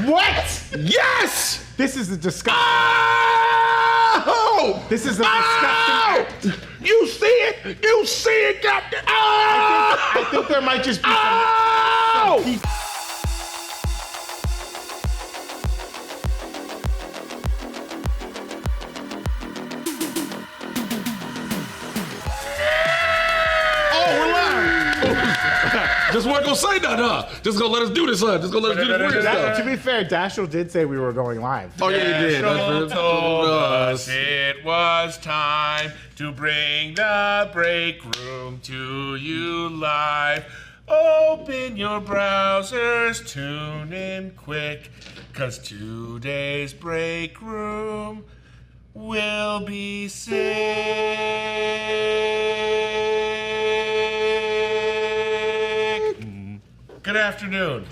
What? Yes! This is a disgusting. Oh! This is a disgusting. You see it? You see it, Captain? Oh! I think there might just be some people. Just weren't gonna say nothing, huh? Just gonna let us do this, huh? Just gonna let us do this weird stuff. To be fair, Dashiell did say we were going live. Oh, yeah, he did. Dashiell told us it was time to bring the break room to you live. Open your browsers, tune in quick, 'cause today's break room will be sick. Good afternoon.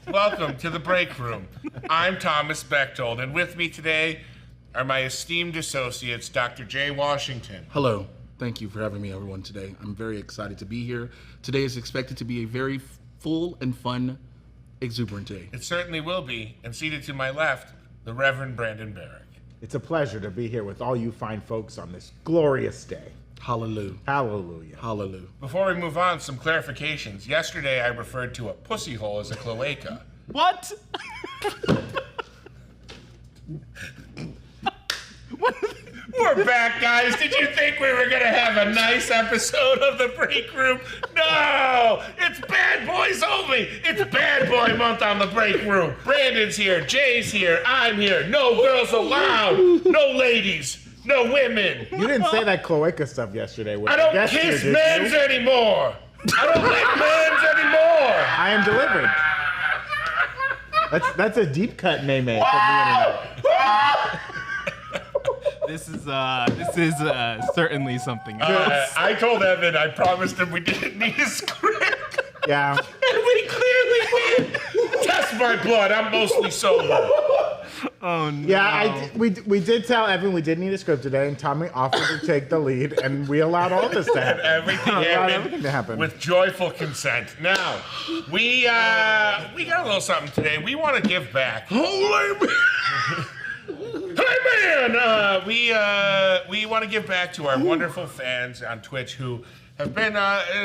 Welcome to the break room. I'm Thomas Bechtold, and with me today are my esteemed associates, Dr. Jay Washington. Hello. Thank you for having me, everyone, today. I'm very excited to be here. Today is expected to be a very full and fun, exuberant day. It certainly will be. And seated to my left, the Reverend Brandon Barrick. It's a pleasure to be here with all you fine folks on this glorious day. Hallelujah. Hallelujah. Hallelujah. Before we move on, some clarifications. Yesterday, I referred to a pussy hole as a cloaca. What? We're back, guys. Did you think we were going to have a nice episode of the break room? No! It's bad boys only. It's bad boy month on the break room. Brandon's here. Jay's here. I'm here. No girls allowed. No ladies. No women. You didn't say that cloaca stuff yesterday. I don't kiss men's anymore. I don't like men's anymore. I am delivered. That's a deep cut name from the internet. This is certainly something. I told Evan, I promised him we didn't need a script. Yeah. And we clearly did. Test my blood. I'm mostly sober. Oh no. Yeah, we did tell Evan we did need a script today, and Tommy offered to take the lead, and we allowed all this to happen. Everything to happen with joyful consent. Now, we got a little something today. We want to give back. Holy Hey man, we want to give back to our wonderful fans on Twitch who have been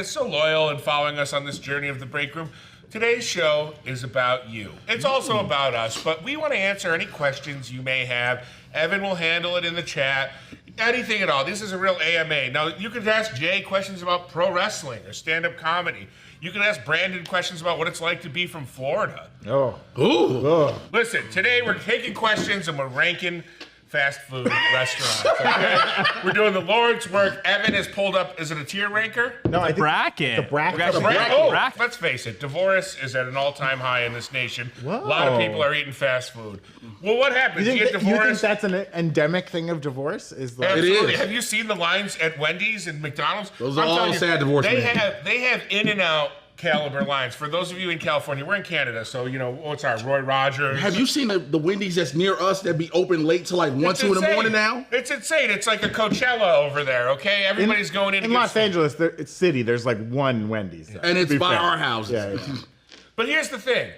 so loyal and following us on this journey of the break room. Today's show is about you. It's also about us, but we want to answer any questions you may have. Evan will handle it in the chat. Anything at all. This is a real AMA. Now, you can ask Jay questions about pro wrestling or stand-up comedy. You can ask Brandon questions about what it's like to be from Florida. Oh. Ooh. Listen, today we're taking questions and we're ranking fast food restaurants, okay? We're doing the Lord's work. Evan has pulled up, is it a tier ranker? No, I think bracket. The bracket. We're actually Oh, bracket. let's face it, divorce is at an all-time high in this nation. Whoa. A lot of people are eating fast food. Well, what happens? You You think, get you think divorced? that's an endemic thing of divorce? Is like, Absolutely. It is. Have you seen the lines at Wendy's and McDonald's? Those are I'm all telling you, sad divorce They men. have In-N-Out caliber lines. For those of you in California, we're in Canada, so you know what's our Roy Rogers. Have you seen the Wendy's that's near us that be open late till like 1, 2 in the insane. morning now? It's insane. It's like a Coachella over there, okay? Everybody's going in. in Los Angeles, it's city. There's like one Wendy's, And it's to be by fair. our houses. Yeah. But here's the thing.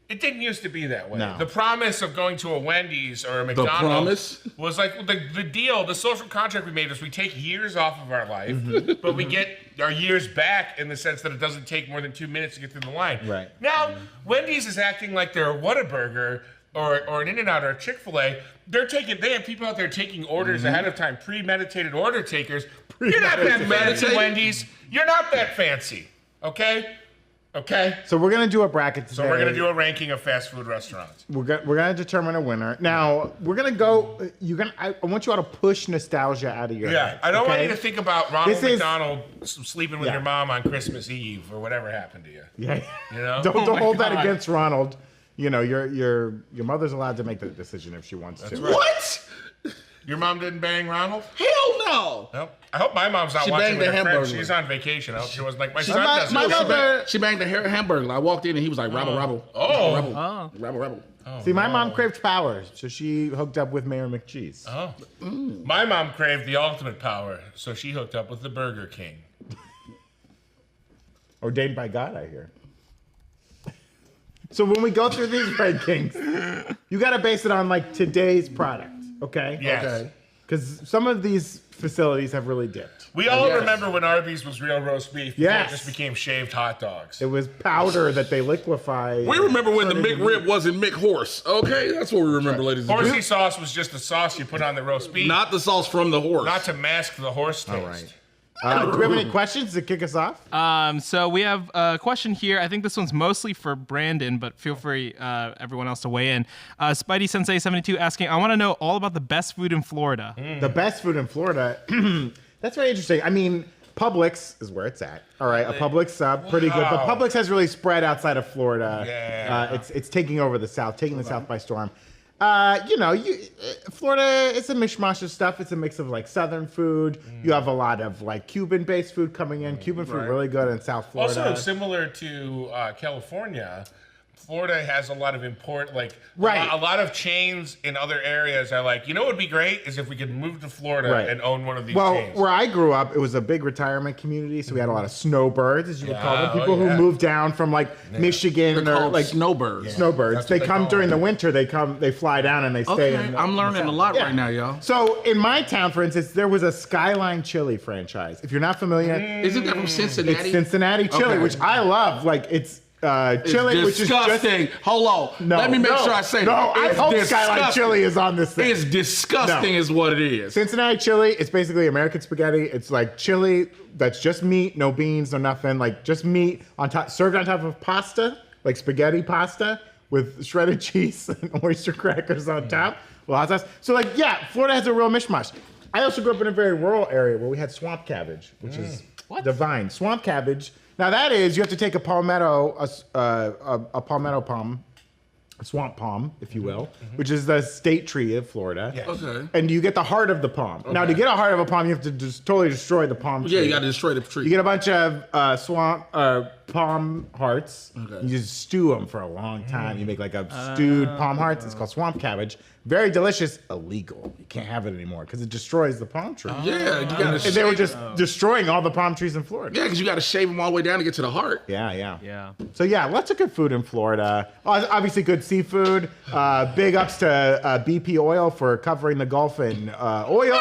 It didn't used to be that way. No. The promise of going to a Wendy's or a McDonald's was like the deal, the social contract we made was we take years off of our life, but we get our years back in the sense that it doesn't take more than 2 minutes to get through the line. Right. Now, Wendy's is acting like they're a Whataburger or an In-N-Out or a Chick-fil-A. They have people out there taking orders ahead of time, premeditated order takers. You're not that fancy, Wendy's. You're not that fancy, okay? Okay? So we're gonna do a bracket today. So we're going to do a ranking of fast food restaurants. We're gonna determine a winner. Now we're gonna go. I want you all to push nostalgia out of your Yeah, heads, I don't want okay? you to think about Ronald This is- McDonald sleeping with Yeah. your mom on Christmas Eve or whatever happened to you. Yeah. You know? Don't my hold that God. against Ronald. You know, your mother's allowed to make that decision if she wants to. right. What? Your mom didn't bang Ronald? Hell no. Nope. I hope my mom's not She watching banged with the her friends. hamburger. She's on vacation. I hope she wasn't like, my My, son doesn't. my mother. She banged the hamburger. I walked in and he was like, rabble, rabble. Oh. Rabble, rabble, rabble. See, my mom craved power, so she hooked up with Mayor McCheese. Oh. My mom craved the ultimate power, so she hooked up with the Burger King. Ordained by God, I hear. So when we go through these rankings, you got to base it on like today's product, okay? Yes. Okay. Because some of these facilities have really dipped. We all Yes. remember when Arby's was real roast beef before Yes. it just became shaved hot dogs. It was powder that they liquefy. We remember when the McRib wasn't McHorse. Okay, that's what we remember, ladies and Horsey gentlemen. sauce was just the sauce you put on the roast beef, Not the sauce from the horse. not to mask the horse taste. right. Do we have any questions to kick us off? So we have a question here. I think this one's mostly for Brandon, but feel free everyone else to weigh in. Spidey Sensei 72 asking, I want to know all about the best food in Florida. The best food in Florida. That's very interesting. I mean, Publix is where it's at. All right, a Publix pretty good, but Publix has really spread outside of Florida. Yeah. It's taking over the South, taking the South by storm. Florida, it's a mishmash of stuff. It's a mix of like Southern food. You have a lot of like Cuban-based food coming in. Cuban food really good in South Florida. Also, similar to California, Florida has a lot of Right. a lot of chains in other areas are like, you know what would be great is if we could move to Florida Right. and own one of these Well, chains. where I grew up, it was a big retirement community, so we had a lot of snowbirds, as you would call them. Yeah, People oh, yeah. who moved down from like Michigan They're or called like snowbirds. snowbirds. That's They what they come call during the them. winter. They fly down and they stay. Okay, in the, I'm learning a lot right now, y'all. So in my town, for instance, there was a Skyline Chili franchise. If you're not familiar, Isn't that from Cincinnati? it's Cincinnati Chili, Okay. which I love. Like it's It's chili, which is just disgusting. Hold on. Let me make sure I say no. that. I It's hope disgusting. Skyline Chili is on this thing. It's disgusting, No. is what it is. Cincinnati chili, it's basically American spaghetti. It's like chili that's just meat, no beans, no nothing, like just meat on top, served on top of pasta, like spaghetti pasta with shredded cheese and oyster crackers on top. Well, hot sauce. So like, yeah, Florida has a real mishmash. I also grew up in a very rural area where we had swamp cabbage, which is divine. Swamp cabbage. Now that is, you have to take a palmetto, a palmetto palm, a swamp palm, if you will, which is the state tree of Florida. Yes. Okay. And you get the heart of the palm. Now, to get a heart of a palm, you have to just totally destroy the palm tree. Yeah, you got to destroy the tree. You get a bunch of swamp palm hearts. Okay. You just stew them for a long time. You make like a stewed palm hearts. It's called swamp cabbage. Very delicious. Illegal. You can't have it anymore because it destroys the palm tree. Yeah, you got to. And they were just destroying all the palm trees in Florida. Yeah, because you got to shave them all the way down to get to the heart. Yeah, yeah. Yeah. So yeah, lots of good food in Florida. Obviously, good seafood. Big ups to BP Oil for covering the Gulf in oil,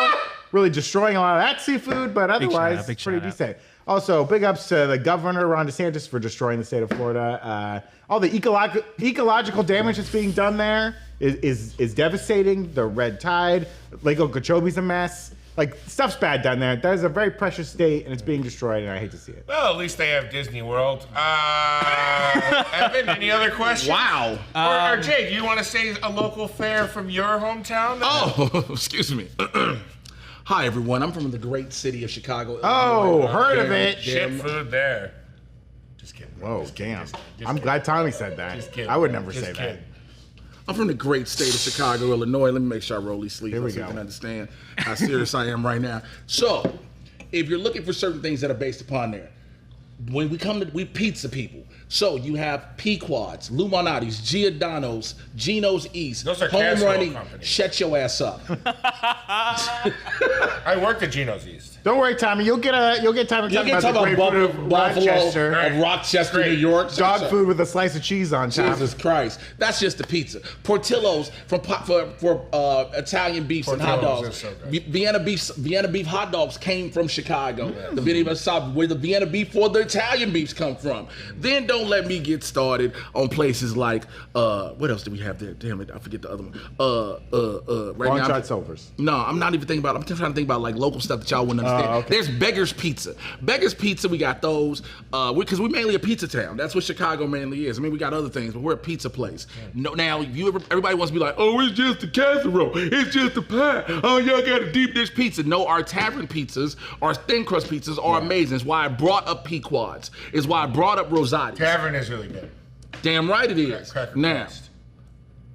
really destroying a lot of that seafood, but otherwise big pretty shout out. decent. Also, big ups to the governor Ron DeSantis for destroying the state of Florida. All the ecological damage that's being done there is devastating. The red tide, Lake Okeechobee's a mess. Like, stuff's bad down there. That is a very precious state, and it's being destroyed, and I hate to see it. Well, at least they have Disney World. Evan, any other questions? Wow. Or Jay, do you want to say a local fair from your hometown? Oh, excuse me. Hi, everyone. I'm from the great city of Chicago. Oh, Illinois. heard of it. Shit food there. Just kidding. Whoa, damn. Just I'm kidding. glad Tommy said that. Just kidding. I would never Just say that. kidding. I'm from the great state of Chicago, Illinois. Let me make sure I roll these sleeves Here we so you go. can understand how serious I am right now. So, if you're looking for certain things that are based upon there, when we pizza people. So you have Pequods, Luminati's, Giordano's, Gino's East, Those are Home casserole Running. companies. Shut your ass up. I worked at Gino's East. Don't worry, Tommy. You'll get time to You talk can about talk the about great food of Buffalo, Rochester. of Rochester, Great. New York. Dog So- food with a slice of cheese on top. Jesus Christ, that's just the pizza. Portillo's for Italian beefs and hot Portillo's dogs. is so good. Vienna beef hot dogs came from Chicago. The Vienna where the Vienna beef for the Italian beefs come from. Then don't let me get started on places like what else do we have there? Damn it, I forget the other one. Right Long now, shot Silvers. no, I'm not even thinking about. I'm just trying to think about like local stuff that y'all wouldn't understand. okay. There's Beggar's Pizza. Beggar's Pizza, we got those because we're mainly a pizza town. That's what Chicago mainly is. I mean, we got other things, but we're a pizza place. No, now everybody wants to be like, oh, it's just a casserole, it's just a pie. Oh, y'all got a deep dish pizza. No, our tavern pizzas, our thin crust pizzas are amazing. It's why I brought up Pequods. It's why I brought up Rosati's. Tavern is really good. Damn right it is. Cracker Now, crust.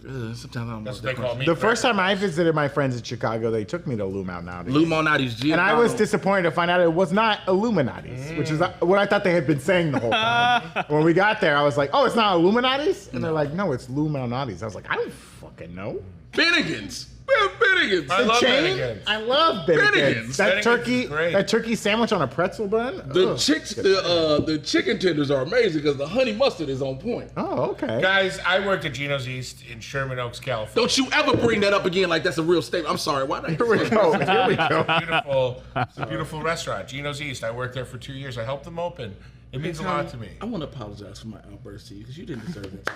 sometimes I don't know That's what what they call me. The first time I visited my friends in Chicago, they took me to Illuminati's. Illuminati's Giordano. And I was disappointed to find out it was not Illuminati's, which is what I thought they had been saying the whole time. When we got there, I was like, oh, it's not Illuminati's? And they're like, no, it's Illuminati's. I was like, I don't fucking know. Bennigan's. Where's Bennigan's? I love Chain? Bennigan's. I love Bennigan's. Bennigan's. That Bennigan's is great. that turkey sandwich on a pretzel bun. The chicken tenders are amazing because the honey mustard is on point. Oh, okay. Guys, I worked at Geno's East in Sherman Oaks, California. Don't you ever bring that up again like that's a real statement. I'm sorry. Why not? Here we go. Here we go. It's a beautiful restaurant, Geno's East. I worked there for 2 years. I helped them open. It means a lot to me. I want to apologize for my outburst to you because you didn't deserve that.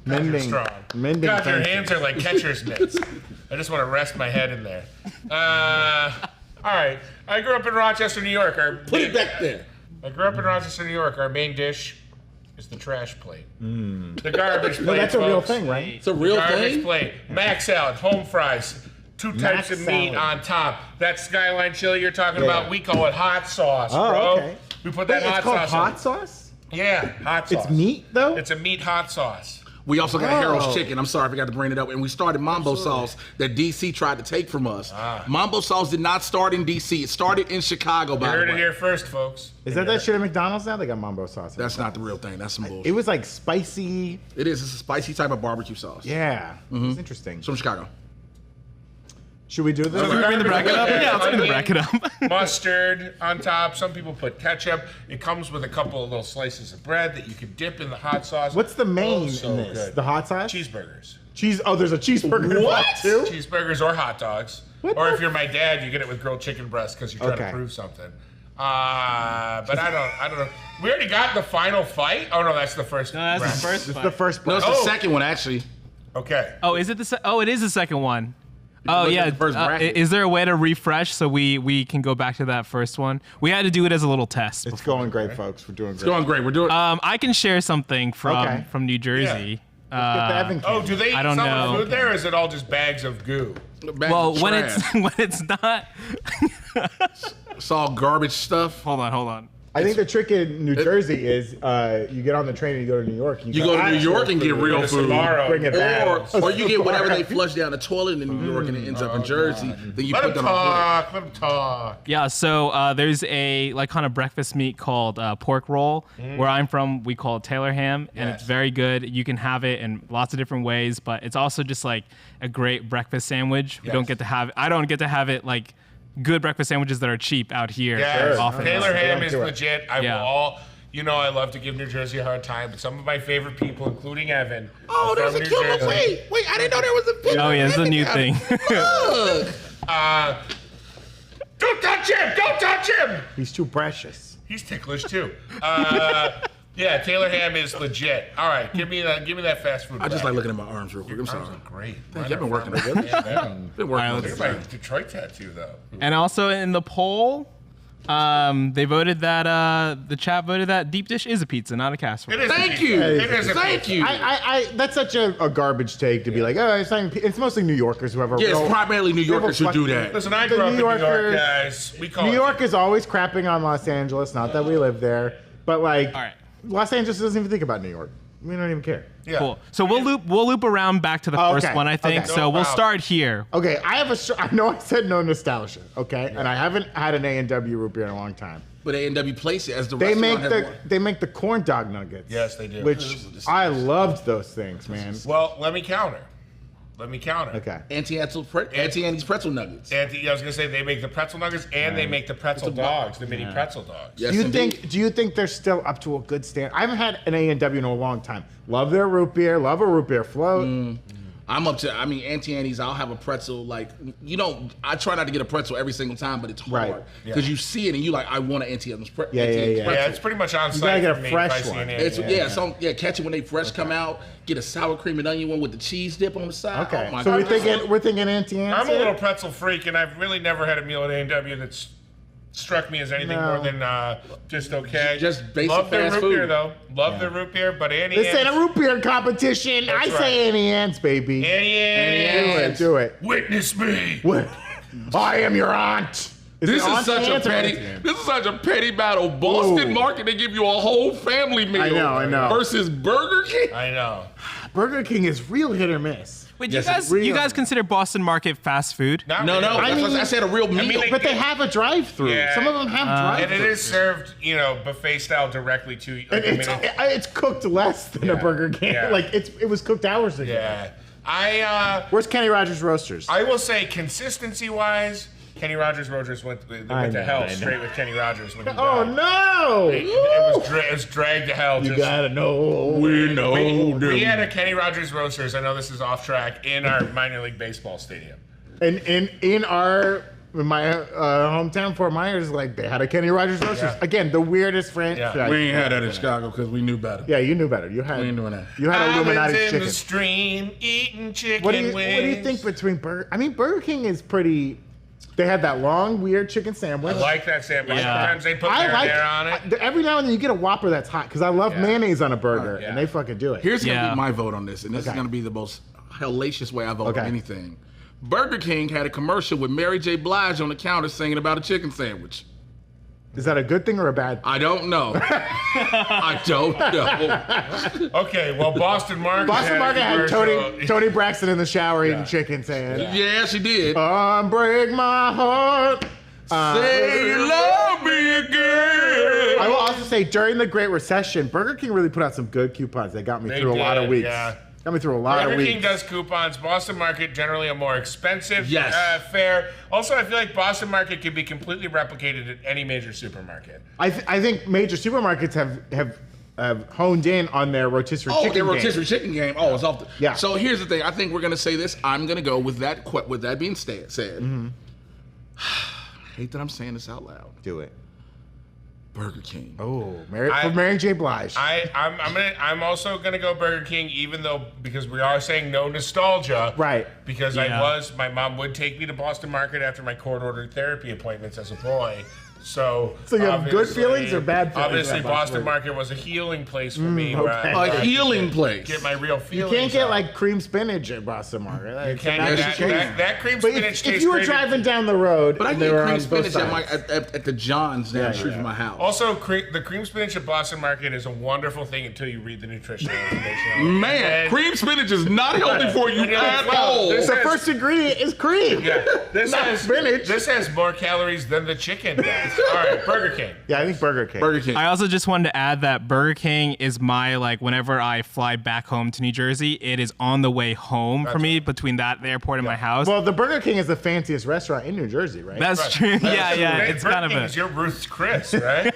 You're Mending. strong. Mending. God, your fences. hands are like catcher's mitts. I just want to rest my head in there. All right. I grew up in Rochester, New York. Put it back there. I grew up in Rochester, New York. Our main dish is the trash plate. The garbage plate. No, that's a real folks. thing, right? It's a real Garbage thing. plate. Mac salad, home fries, two types Mac of meat salad. on top. That skyline chili you're talking about, we call it hot sauce, Oh, bro. okay. We put that Wait, hot it's called sauce on. hot sauce? Yeah, hot sauce. It's meat, though? It's a meat hot sauce. We also got Oh. Harold's Chicken. I'm sorry, I forgot to bring it up. And we started Mambo sauce that DC tried to take from us. Mambo sauce did not start in DC. It started in Chicago, You by heard the it way. here first, folks. Is that shit at McDonald's now? They got mambo sauce. That's not the real thing. That's some bullshit. It was like spicy. It is. It's a spicy type of barbecue sauce. Yeah. It's interesting. It's from Chicago. Should we do this? Should we bring the bracket up? Yeah, let's bring the bracket up. Mustard on top. Some people put ketchup. It comes with a couple of little slices of bread that you can dip in the hot sauce. What's the main Oh, so in this? good. The hot sauce? Cheeseburgers. Cheese. Oh, there's a cheeseburger What? involved, too? Cheeseburgers or hot dogs. What Or the if you're my dad, you get it with grilled chicken breast because you're trying Okay. to prove something. But I don't know. We already got the final fight. Oh no, that's the first. No, that's round. the first It's one. the first No, it's part. the second one, actually. Okay. Oh, is it it is the second one. Oh look at yeah. the first bracket. Is there a way to refresh so we can go back to that first one? We had to do it as a little test. It's going great, folks. We're doing great. It's going great. We're doing I can share something Okay. from New Jersey. Get the Evan Oh, can. do they eat I don't some of know. the food there, or is it all just bags of goo? Well, when it's not. it's all garbage stuff. Hold on. I think the trick in New Jersey is you get on the train and you go to New York. You go to New York and get real food. Bring it back. Or you get whatever they flush down the toilet in New York and it ends up in Jersey. Then you Let put them that on a plate. talk. Let them talk. Yeah, so there's a like kind of breakfast meat called pork roll. Where I'm from, we call it Taylor ham, and it's Yes. very good. You can have it in lots of different ways, but it's also just like a great breakfast sandwich. We don't Yes. get to have. I don't get to have it like good breakfast sandwiches that are cheap out here Yeah, often. Taylor ham Don't is do it. legit. I Yeah. will all. You know, I love to give New Jersey a hard time, but some of my favorite people, including Evan, Oh, are there's from a New killer. Jersey. Wait, I didn't know there was a picture. Oh yeah, it's a new Evan thing. Look. Don't touch him! Don't touch him! He's too precious. He's ticklish too. Yeah, Taylor ham is legit. All right, give me that fast food. I just like bracket. looking at my arms real quick. I'm sorry. Arms are great. Thank you. I've been working on it. Yeah. Been working on Look it. at my Detroit tattoo though. And also in the poll, they voted that the chat voted that deep dish is a pizza, not a casserole. It is. a Thank pizza. you. It is. a Thank pizza. you. That's such a garbage take to be like, oh, it's mostly New Yorkers who have a Yeah, real. it's primarily New Yorkers who do that. Listen, I The grew up in New New York, Yorkers- guys. We call New it York is always crapping on Los Angeles. Not that we live there, but like, All right. Los Angeles doesn't even think about New York. We don't even care. Yeah. Cool. So we'll loop around back to the Oh, first okay. one, I think. Okay. So No we'll problem. start here. Okay, I know I said no nostalgia. Okay, and I haven't had an A&W root beer in a long time. But A&W place it as the They make restaurant has one. they make the corn dog nuggets. Yes, they do. Which I loved those things, man. Well, let me counter. Okay. Auntie Annie's pretzel nuggets. And I was gonna say they make the pretzel nuggets and they make the pretzel dogs, the mini pretzel dogs. Yes, Do you indeed. think they're still up to a good standard? I haven't had an A&W in a long time. Love their root beer. Love a root beer float. I'm up to, Auntie Annie's, I'll have a pretzel, like, I try not to get a pretzel every single time, but it's hard. Right. Because you see it and you like, I want an Auntie Annie's pretzel. Yeah. Yeah, it's pretty much on gotta site get for a me fresh if I see one. an It's catch it when they fresh come out. Get a sour cream and onion one with the cheese dip on the side. Okay. Oh my So God. we're thinking Auntie Anne's. I'm a here? little pretzel freak, and I've really never had a meal at A&W that's struck me as anything No. more than just okay. Just basic Love their fast root food. beer though. Love their root beer, but Annie This ain't a Ann's- root beer competition. I That's say right. Annie Ann's, baby. Annie Ann's. Do it. Witness me. What? I am your aunt. This it is Aunt such a Anne's or petty. Auntie Anne's? This is such a petty battle. Boston Ooh. Market, they give you a whole family meal. I know. Versus Burger King. I know. Burger King is real hit or miss. Wait, Yes, you it's real. guys consider Boston Market fast food? Not No, really. that's what I said, a real meal. mean, But they have a drive-through. Yeah. Some of them have And drive-through. it is served, buffet style directly to you. Like, It's cooked less than a Burger King. Yeah. Like it was cooked hours ago. yeah. Where's Kenny Rogers Roasters? I will say consistency-wise, Kenny Rogers Roasters went to hell straight with Kenny Rogers when he Oh died. no! It was dragged to hell. You gotta know. We know. We had a Kenny Rogers Roasters. I know this is off track in our minor league baseball stadium. And in my hometown, Fort Myers, like they had a Kenny Rogers Roasters. Yeah. Again, the weirdest franchise. Yeah. We ain't had that in Chicago because we knew better. Yeah, you knew better. You had We ain't doing that. You had I Illuminati was in chicken. the stream eating chicken What do you wings. think between Burger? I mean, Burger King is pretty. They had that long, weird chicken sandwich. I like that sandwich. Yeah. Sometimes they put I like marinara on it. every now and then you get a Whopper that's hot because I love Yeah. mayonnaise on a burger, Yeah. and they fucking do it. Here's gonna Yeah. be my vote on this, and this is Okay. gonna be the most hellacious way I vote Okay. on anything. Burger King had a commercial with Mary J. Blige on the counter singing about a chicken sandwich. Is that a good thing or a bad? I don't know. I don't know. Okay, well, Boston Market Boston Market had commercial. Tony Braxton in the shower eating chicken, saying, Yeah, she did. "Break my heart." Say you love me again. I will also say during the Great Recession, Burger King really put out some good coupons. They got me They through a lot of did, weeks. yeah. Got me through a lot Burger of weeks. King does coupons. Boston Market generally a more expensive Yes. fare. Also, I feel like Boston Market can be completely replicated at any major supermarket. I think major supermarkets have honed in on their rotisserie Oh, chicken their game. rotisserie chicken game. Oh, it's off the. Yeah. So here's the thing. I think we're gonna say this. I'm gonna go with that. With that being said, Mm-hmm. I hate that I'm saying this out loud. Do it. Burger King. Oh, Mary J. Blige. I'm also gonna go Burger King, even though because we are saying no nostalgia, Right. Because Yeah. my mom would take me to Boston Market after my court-ordered therapy appointments as a boy. So So you have good obviously- feelings or bad feelings Obviously, about Boston Boston Market was a healing place for me. Where okay. I A healing place. get my real You feelings. can't get out. like cream spinach at Boston Market. Like, Can't mac get and that, cheese. that cream But spinach if tastes you were great. driving down the road, But I and get they were cream on both spinach sides. at the John's down the street from my house. Also, the cream spinach at Boston Market is a wonderful thing until you read the nutritional information. on it. Man, And- cream spinach is not healthy for you And you're like, at well, all. this The has- first ingredient is cream. Yeah, this Not has spinach. This has more calories than the chicken does. All right, Burger King. Yeah, I think Burger King. Burger King. I also just wanted to add that Burger King is my, like, whenever I fly back home to New Jersey, it is on the way home for me between the airport and my house. Well, the Burger King is the fanciest restaurant in New Jersey, right? That's true. Yeah, yeah. Hey, It's Burger kind of King a. is your Ruth's Chris, right?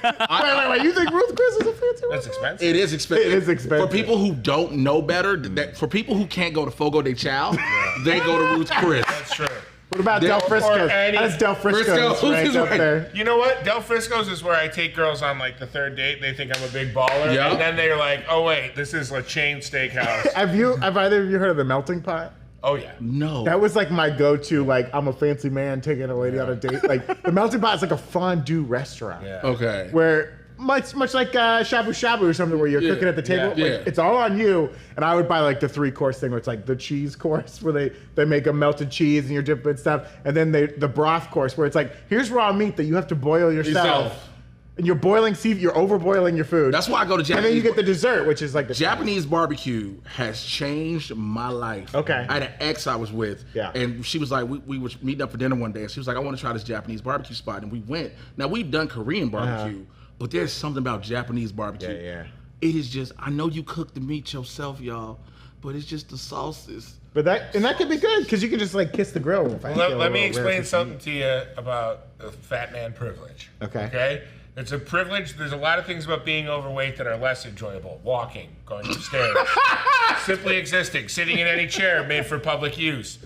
wait. You think Ruth Chris is a fancy That's restaurant? expensive. It is expensive. It is expensive. For people who don't know better, for people who can't go to Fogo de Chao, they go to Ruth's Chris. That's true. What about Del Or Frisco's? any- That's Del Frisco's Frisco's right is up right. there. You know what? Del Frisco's is where I take girls on like the third date. They think I'm a big baller, Yeah. and then they're like, "Oh wait, this is a chain steakhouse." Have either of you heard of the Melting Pot? Oh yeah. No. That was like my go-to. Like I'm a fancy man taking a lady on a date. Like the Melting Pot is like a fondue restaurant. Yeah. Okay. Where much like shabu shabu or something where you're Yeah, cooking at the table. yeah. Like, it's all on you. And I would buy like the 3-course thing where it's like the cheese course where they make a melted cheese and you're dipping stuff, and then the broth course where it's like here's raw meat that you have to boil yourself. And you're you're overboiling your food. That's why I go to Japanese. and then you get the dessert, which is like the Japanese barbecue has changed my life. Okay. I had an ex I was with. Yeah. And she was like, we were meeting up for dinner one day, and she was like, I want to try this Japanese barbecue spot. And we went. Now, we've done Korean barbecue, but there's something about Japanese barbecue. Yeah. It is just, I know you cook the meat yourself, y'all, but it's just the sauces. But that could be good because you can just like kiss the grill. If I feel a Let me little explain rare. something to you about fat man privilege. Okay. Okay? It's a privilege. There's a lot of things about being overweight that are less enjoyable. Walking, going upstairs, simply existing, sitting in any chair made for public use.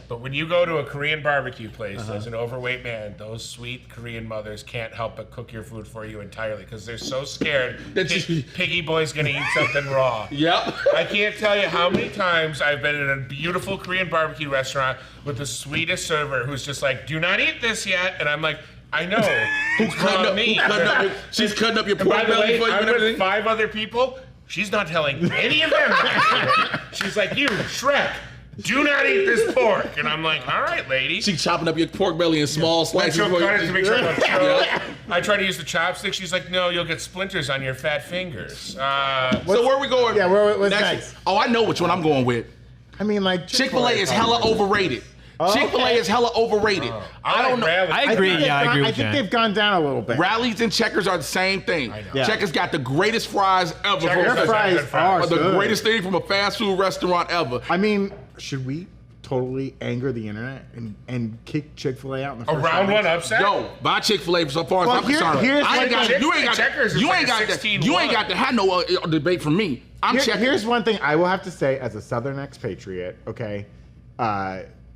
But when you go to a Korean barbecue place as an overweight man, those sweet Korean mothers can't help but cook your food for you entirely because they're so scared That you- Piggy Boy's gonna eat something raw. Yep. I can't tell you how many times I've been in a beautiful Korean barbecue restaurant with the sweetest server who's just like, "Do not eat this yet," and I'm like, "I know, it's raw meat." She's cutting up your And by pork the belly way, for you I'm and with everything. 5 other people. She's not telling any of them. She's like, "You, Shrek, do not eat this pork," and I'm like, "All right, lady." She's chopping up your pork belly in small slices. She'll for you. cut it to make sure I don't choke. Yeah. I try to use the chopstick. She's like, "No, you'll get splinters on your fat fingers." So where are we going? Yeah, what's next? Oh, I know which one I'm going with. I mean, like Chick-fil-A is hella overrated. Chick-fil-A is hella overrated. I don't know. I agree. Yeah, I agree I with think Jen. they've gone down a little bit. Rallies and Checkers are the same thing. know. Yeah. Checkers got the greatest fries ever. Checkers Their does have fries good fries. are the good. greatest thing from a fast food restaurant ever. I mean, should we totally anger the internet and kick Chick-fil-A out in the first Round one upset? Yo, buy Chick-fil-A so far as Well, I'm concerned. here's I ain't like got, you ain't got, Checkers is you like ain't a got, 16-1. you ain't got to have no debate from me. I'm checking. Here's one thing I will have to say as a Southern expatriate, okay?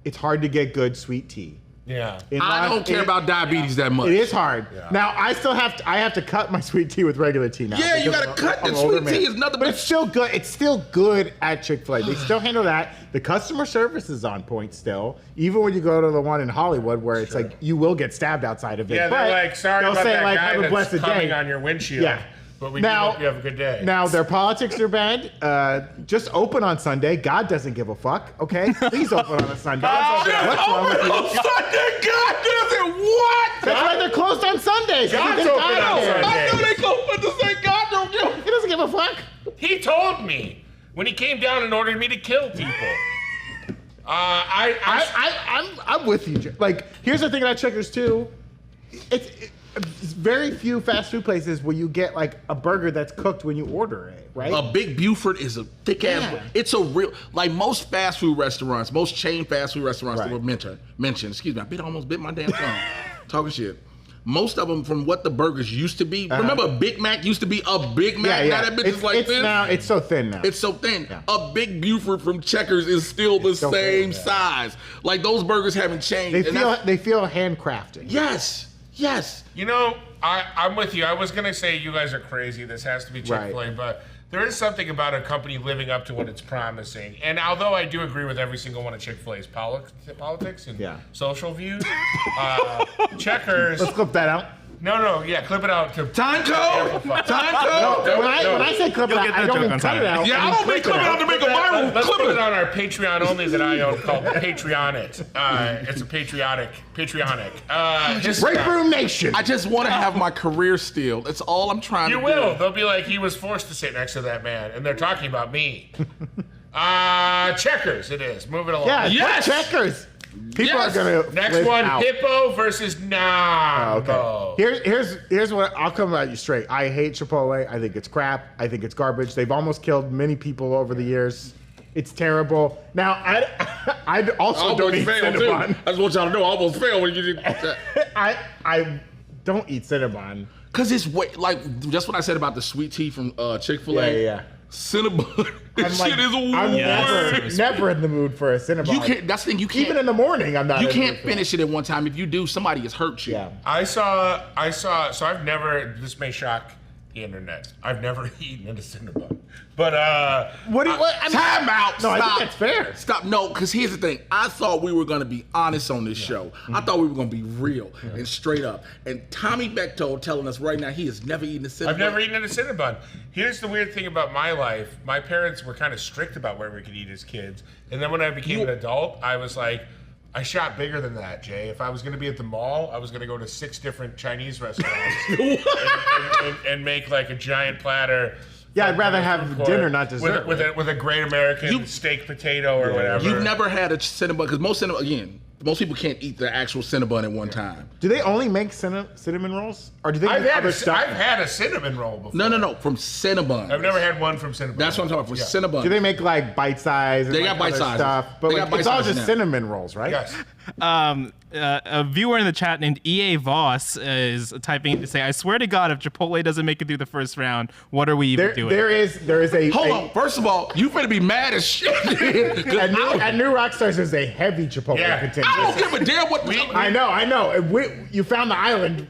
It's hard to get good sweet tea. Yeah. I don't care about diabetes that much. It is hard. Yeah. Now I still have to cut my sweet tea with regular tea now. Yeah, you because gotta cut. I'm The an older sweet man. tea is nothing but but it's still good. It's still good at Chick-fil-A. They still handle that. The customer service is on point still. Even when you go to the one in Hollywood where it's like you will get stabbed outside of it. Yeah, but they're like, sorry they'll about say that like, guy have a that's blessed coming day. on your windshield. Yeah. But we do hope you have a good day. Now, their politics are bad. Just open on Sunday. God doesn't give a fuck, okay? Please open on a Sunday. What's wrong with you? Sunday, God doesn't what? That's why they're closed on Sundays. God's open on Sunday. I know they go but to say God don't give. He doesn't give a fuck. He told me when he came down and ordered me to kill people. I'm with you. Like, here's the thing about Checkers too. It's very few fast food places where you get like a burger that's cooked when you order it, right? A Big Buford is a thick ass. It's a real, like most fast food restaurants, most chain fast food restaurants that were mentioned. Excuse me, almost bit my damn tongue. Talking shit. Most of them, from what the burgers used to be. Remember, a Big Mac used to be a Big Mac. Now that bitch is like this. Now it's so thin now. It's so thin. Yeah. A Big Buford from Checkers is still the same size. Like those burgers haven't changed. They feel handcrafted. Yes. Yes. You know, I'm with you. I was going to say you guys are crazy. This has to be Chick-fil-A, but there is something about a company living up to what it's promising. And although I do agree with every single one of Chick-fil-A's politics and social views, Checkers... Let's clip that out. No, clip it out. Time code! Time code! When I say clip it out, I don't mean cut it out. Yeah, I don't mean clip it out to make a viral. Let's put it on our Patreon only that I own called Patreon It. It's a patriotic. Breakroom Nation. I just want to have my career still. That's all I'm trying to do. You will. They'll be like, he was forced to sit next to that man, and they're talking about me. Checkers, it is. Move it along. Yeah, yes. Checkers. People are gonna next one out. Hippo versus Nambo. Here's what I'll come at you straight. I hate Chipotle. I think it's crap. I think it's garbage. They've almost killed many people over the years. It's terrible. Now I also don't eat Cinnabon. I just want y'all to know I almost failed when you did. I don't eat Cinnabon. Cause it's like just what I said about the sweet tea from Chick-fil-A. Yeah. Cinnabon. This shit is I'm never in the mood for a Cinnabon. You can't. That's the thing. You can't. Even in the morning, I'm not. You can't finish it at one time. If you do, somebody has hurt you. Yeah. I saw. So I've never. This may shock the internet. I've never eaten a Cinnabon. But time out. No, Stop. I think that's fair. Stop. No, because here's the thing. I thought we were gonna be honest on this show. I thought we were gonna be real and straight up. And Tommy Bechtold telling us right now he has never eaten a Cinnabon. I've never eaten a Cinnabon. Here's the weird thing about my life. My parents were kind of strict about where we could eat as kids. And then when I became an adult, I was like, I shot bigger than that, Jay. If I was going to be at the mall, I was going to go to 6 different Chinese restaurants and make like a giant platter. Yeah, I'd rather have dinner, not dessert. With a great American steak potato or whatever. You've never had a Cinnabon, because most people can't eat the actual Cinnabon at one time. Do they only make cinnamon rolls, or do they I've make had other stuff? I've had a cinnamon roll before. No, from Cinnabon. I've never had one from Cinnabon. That's what I'm talking about. For Cinnabon. Do they make like bite size? They got bite sizes. stuff, but They like, got it's all bite sizes just now. cinnamon rolls, right? Yes. A viewer in the chat named EA Voss is typing in to say, I swear to God, if Chipotle doesn't make it through the first round, what are we even doing? There is a Hold on. First of all, you finna be mad as shit. at New Rockstars there's a heavy Chipotle contingent. I don't give a damn what. I know. You found the island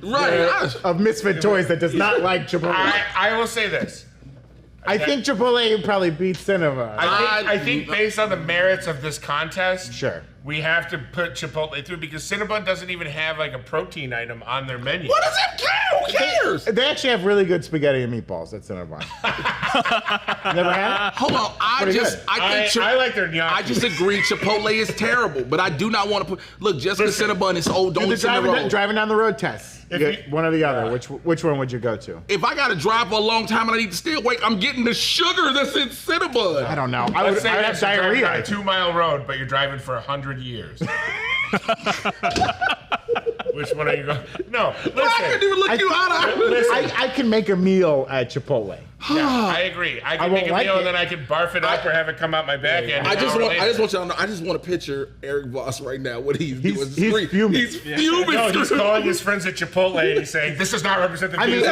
of misfit toys that does not like Chipotle. I will say this. I think Chipotle probably beats Cinnabon. I think based on the merits of this contest, Sure. we have to put Chipotle through because Cinnabon doesn't even have like a protein item on their menu. What does it care? Who cares? They actually have really good spaghetti and meatballs at Cinnabon. Never had it? Hold on. I like their gnocchi. I just agree Chipotle is terrible, but I do not want to put. Look, just because Cinnabon is old, don't Do the send the road. driving down the road test. One or the other. Which one would you go to? If I got to drive for a long time and I need to stay awake, I'm getting the sugar that's in Cinnabon. I don't know. I would have diarrhea. On a 2-mile road, but you're driving for 100 years. Which one are you going? No, I couldn't listen. even look you out. I can make a meal at Chipotle. Yeah, I agree. I can make won't a like meal it. and then I can barf it up or have it come out my back end. I just want y'all to know. I just want to picture Eric Voss right now. What he's doing. He's fuming. He's fuming. No, he's calling his friends at Chipotle and he's saying, "This does not represent the views."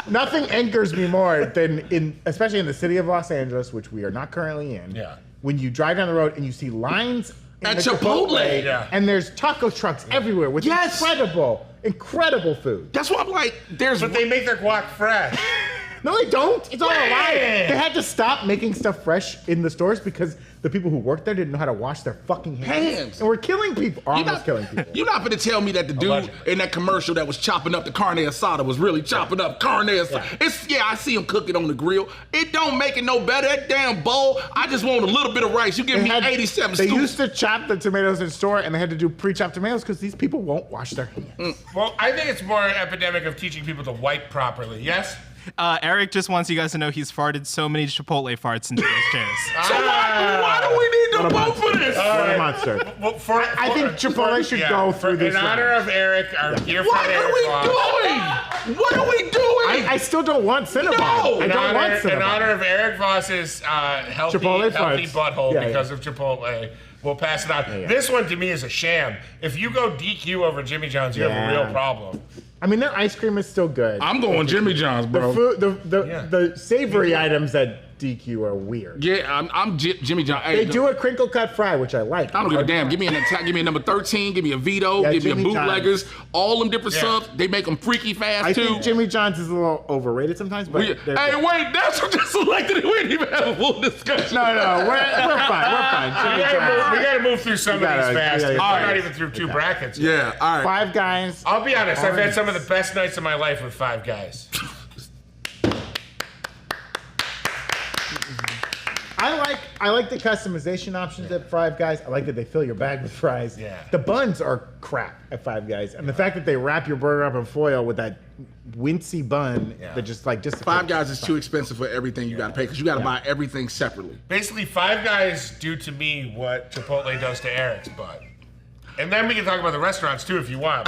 Nothing angers me more than especially in the city of Los Angeles, which we are not currently in. Yeah. When you drive down the road and you see lines At the Chipotle. Yeah. and there's taco trucks everywhere with incredible food. That's why I'm like, But they make their guac fresh. No, they don't. It's all a lie. Yeah. They had to stop making stuff fresh in the stores because the people who worked there didn't know how to wash their fucking hands. And we're killing people. Or almost killing people. You're not going to tell me that the dude Allegedly. in that commercial that was chopping up the carne asada was really chopping up carne asada. I see him cooking on the grill. It don't make it no better. That damn bowl, I just want a little bit of rice. You give me 87 They scoops. used to chop the tomatoes in store and they had to do pre-chopped tomatoes because these people won't wash their hands. Well, I think it's more an epidemic of teaching people to wipe properly. Yes? Eric just wants you guys to know he's farted so many Chipotle farts into those chairs. So why do we need to vote for this? What a monster. Well, I think Chipotle should go through this In honor round. of Eric, our dear What friend are Eric we Voss. doing? What are we doing? I still don't want Cinnabon. No! I don't want Cinnabon. In honor of Eric Voss's healthy Chipotle healthy farts. butthole Yeah, because of Chipotle, we'll pass it on. yeah. This one to me is a sham. If you go DQ over Jimmy John's, you have a Yeah. real problem. I mean, their ice cream is still good. I'm going Jimmy John's, The bro. food, Yeah. the savory items at DQ are weird. Yeah, I'm Jimmy John. Hey, They do a crinkle cut fry, which I like. I don't give a damn. Give me a number 13. Give me a Vito. Yeah, give me a Jimmy bootleggers. All them different Yeah. subs. They make them freaky fast I too. think Jimmy John's is a little overrated sometimes, but Hey, they're- wait, that's what just selected it. We didn't even have a full discussion. no, we're fine. We're fine. Jimmy John's. We gotta move through some of gotta- these fast. yeah, yeah. We're All not right. even through 2 brackets. Yeah, all right. Five Guys. I'll be honest, I've had some of the best nights of my life with Five Guys. I like the customization options at Five Guys. I like that they fill your bag with fries. Yeah. The buns are crap at Five Guys, and the fact that they wrap your burger up in foil with that wincy bun that just Five Guys is too expensive for everything you got to pay because you got to buy everything separately. Basically, Five Guys do to me what Chipotle does to Eric's butt. And then we can talk about the restaurants too if you want.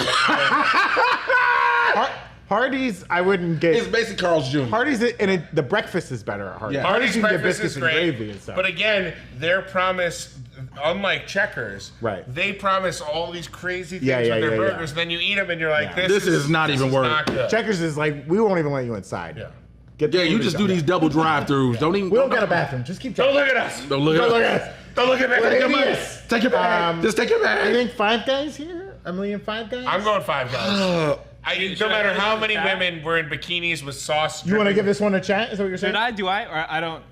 But Hardee's, I wouldn't get. It's basically Carl's Jr. Hardee's, the breakfast is better at Hardee's. Yeah. Hardee's you can get breakfast biscuits is and great, gravy and stuff. but again, their promise, unlike Checkers, Right. they promise all these crazy things Yeah, with yeah, their yeah, burgers, yeah. and then you eat them and you're like, Yeah. This is not even is worth not it. good. Checkers is like, we won't even let you inside. Yeah. Get the Yeah, you food just and do go. these double drive-throughs. Don't even. We don't got a bathroom. Just keep Don't driving. look at us. Don't look Don't at look us. at us. Don't look at me. Take Take your money. Idiots. Take your bag. Just take your I bag. think Five Guys here. Emily and Five Guys. I'm going Five Guys. No matter how many chat? women were in bikinis with sauce. You want to dripping- give this one a chat? Is that what you're saying? Should I? Do I? Or I don't.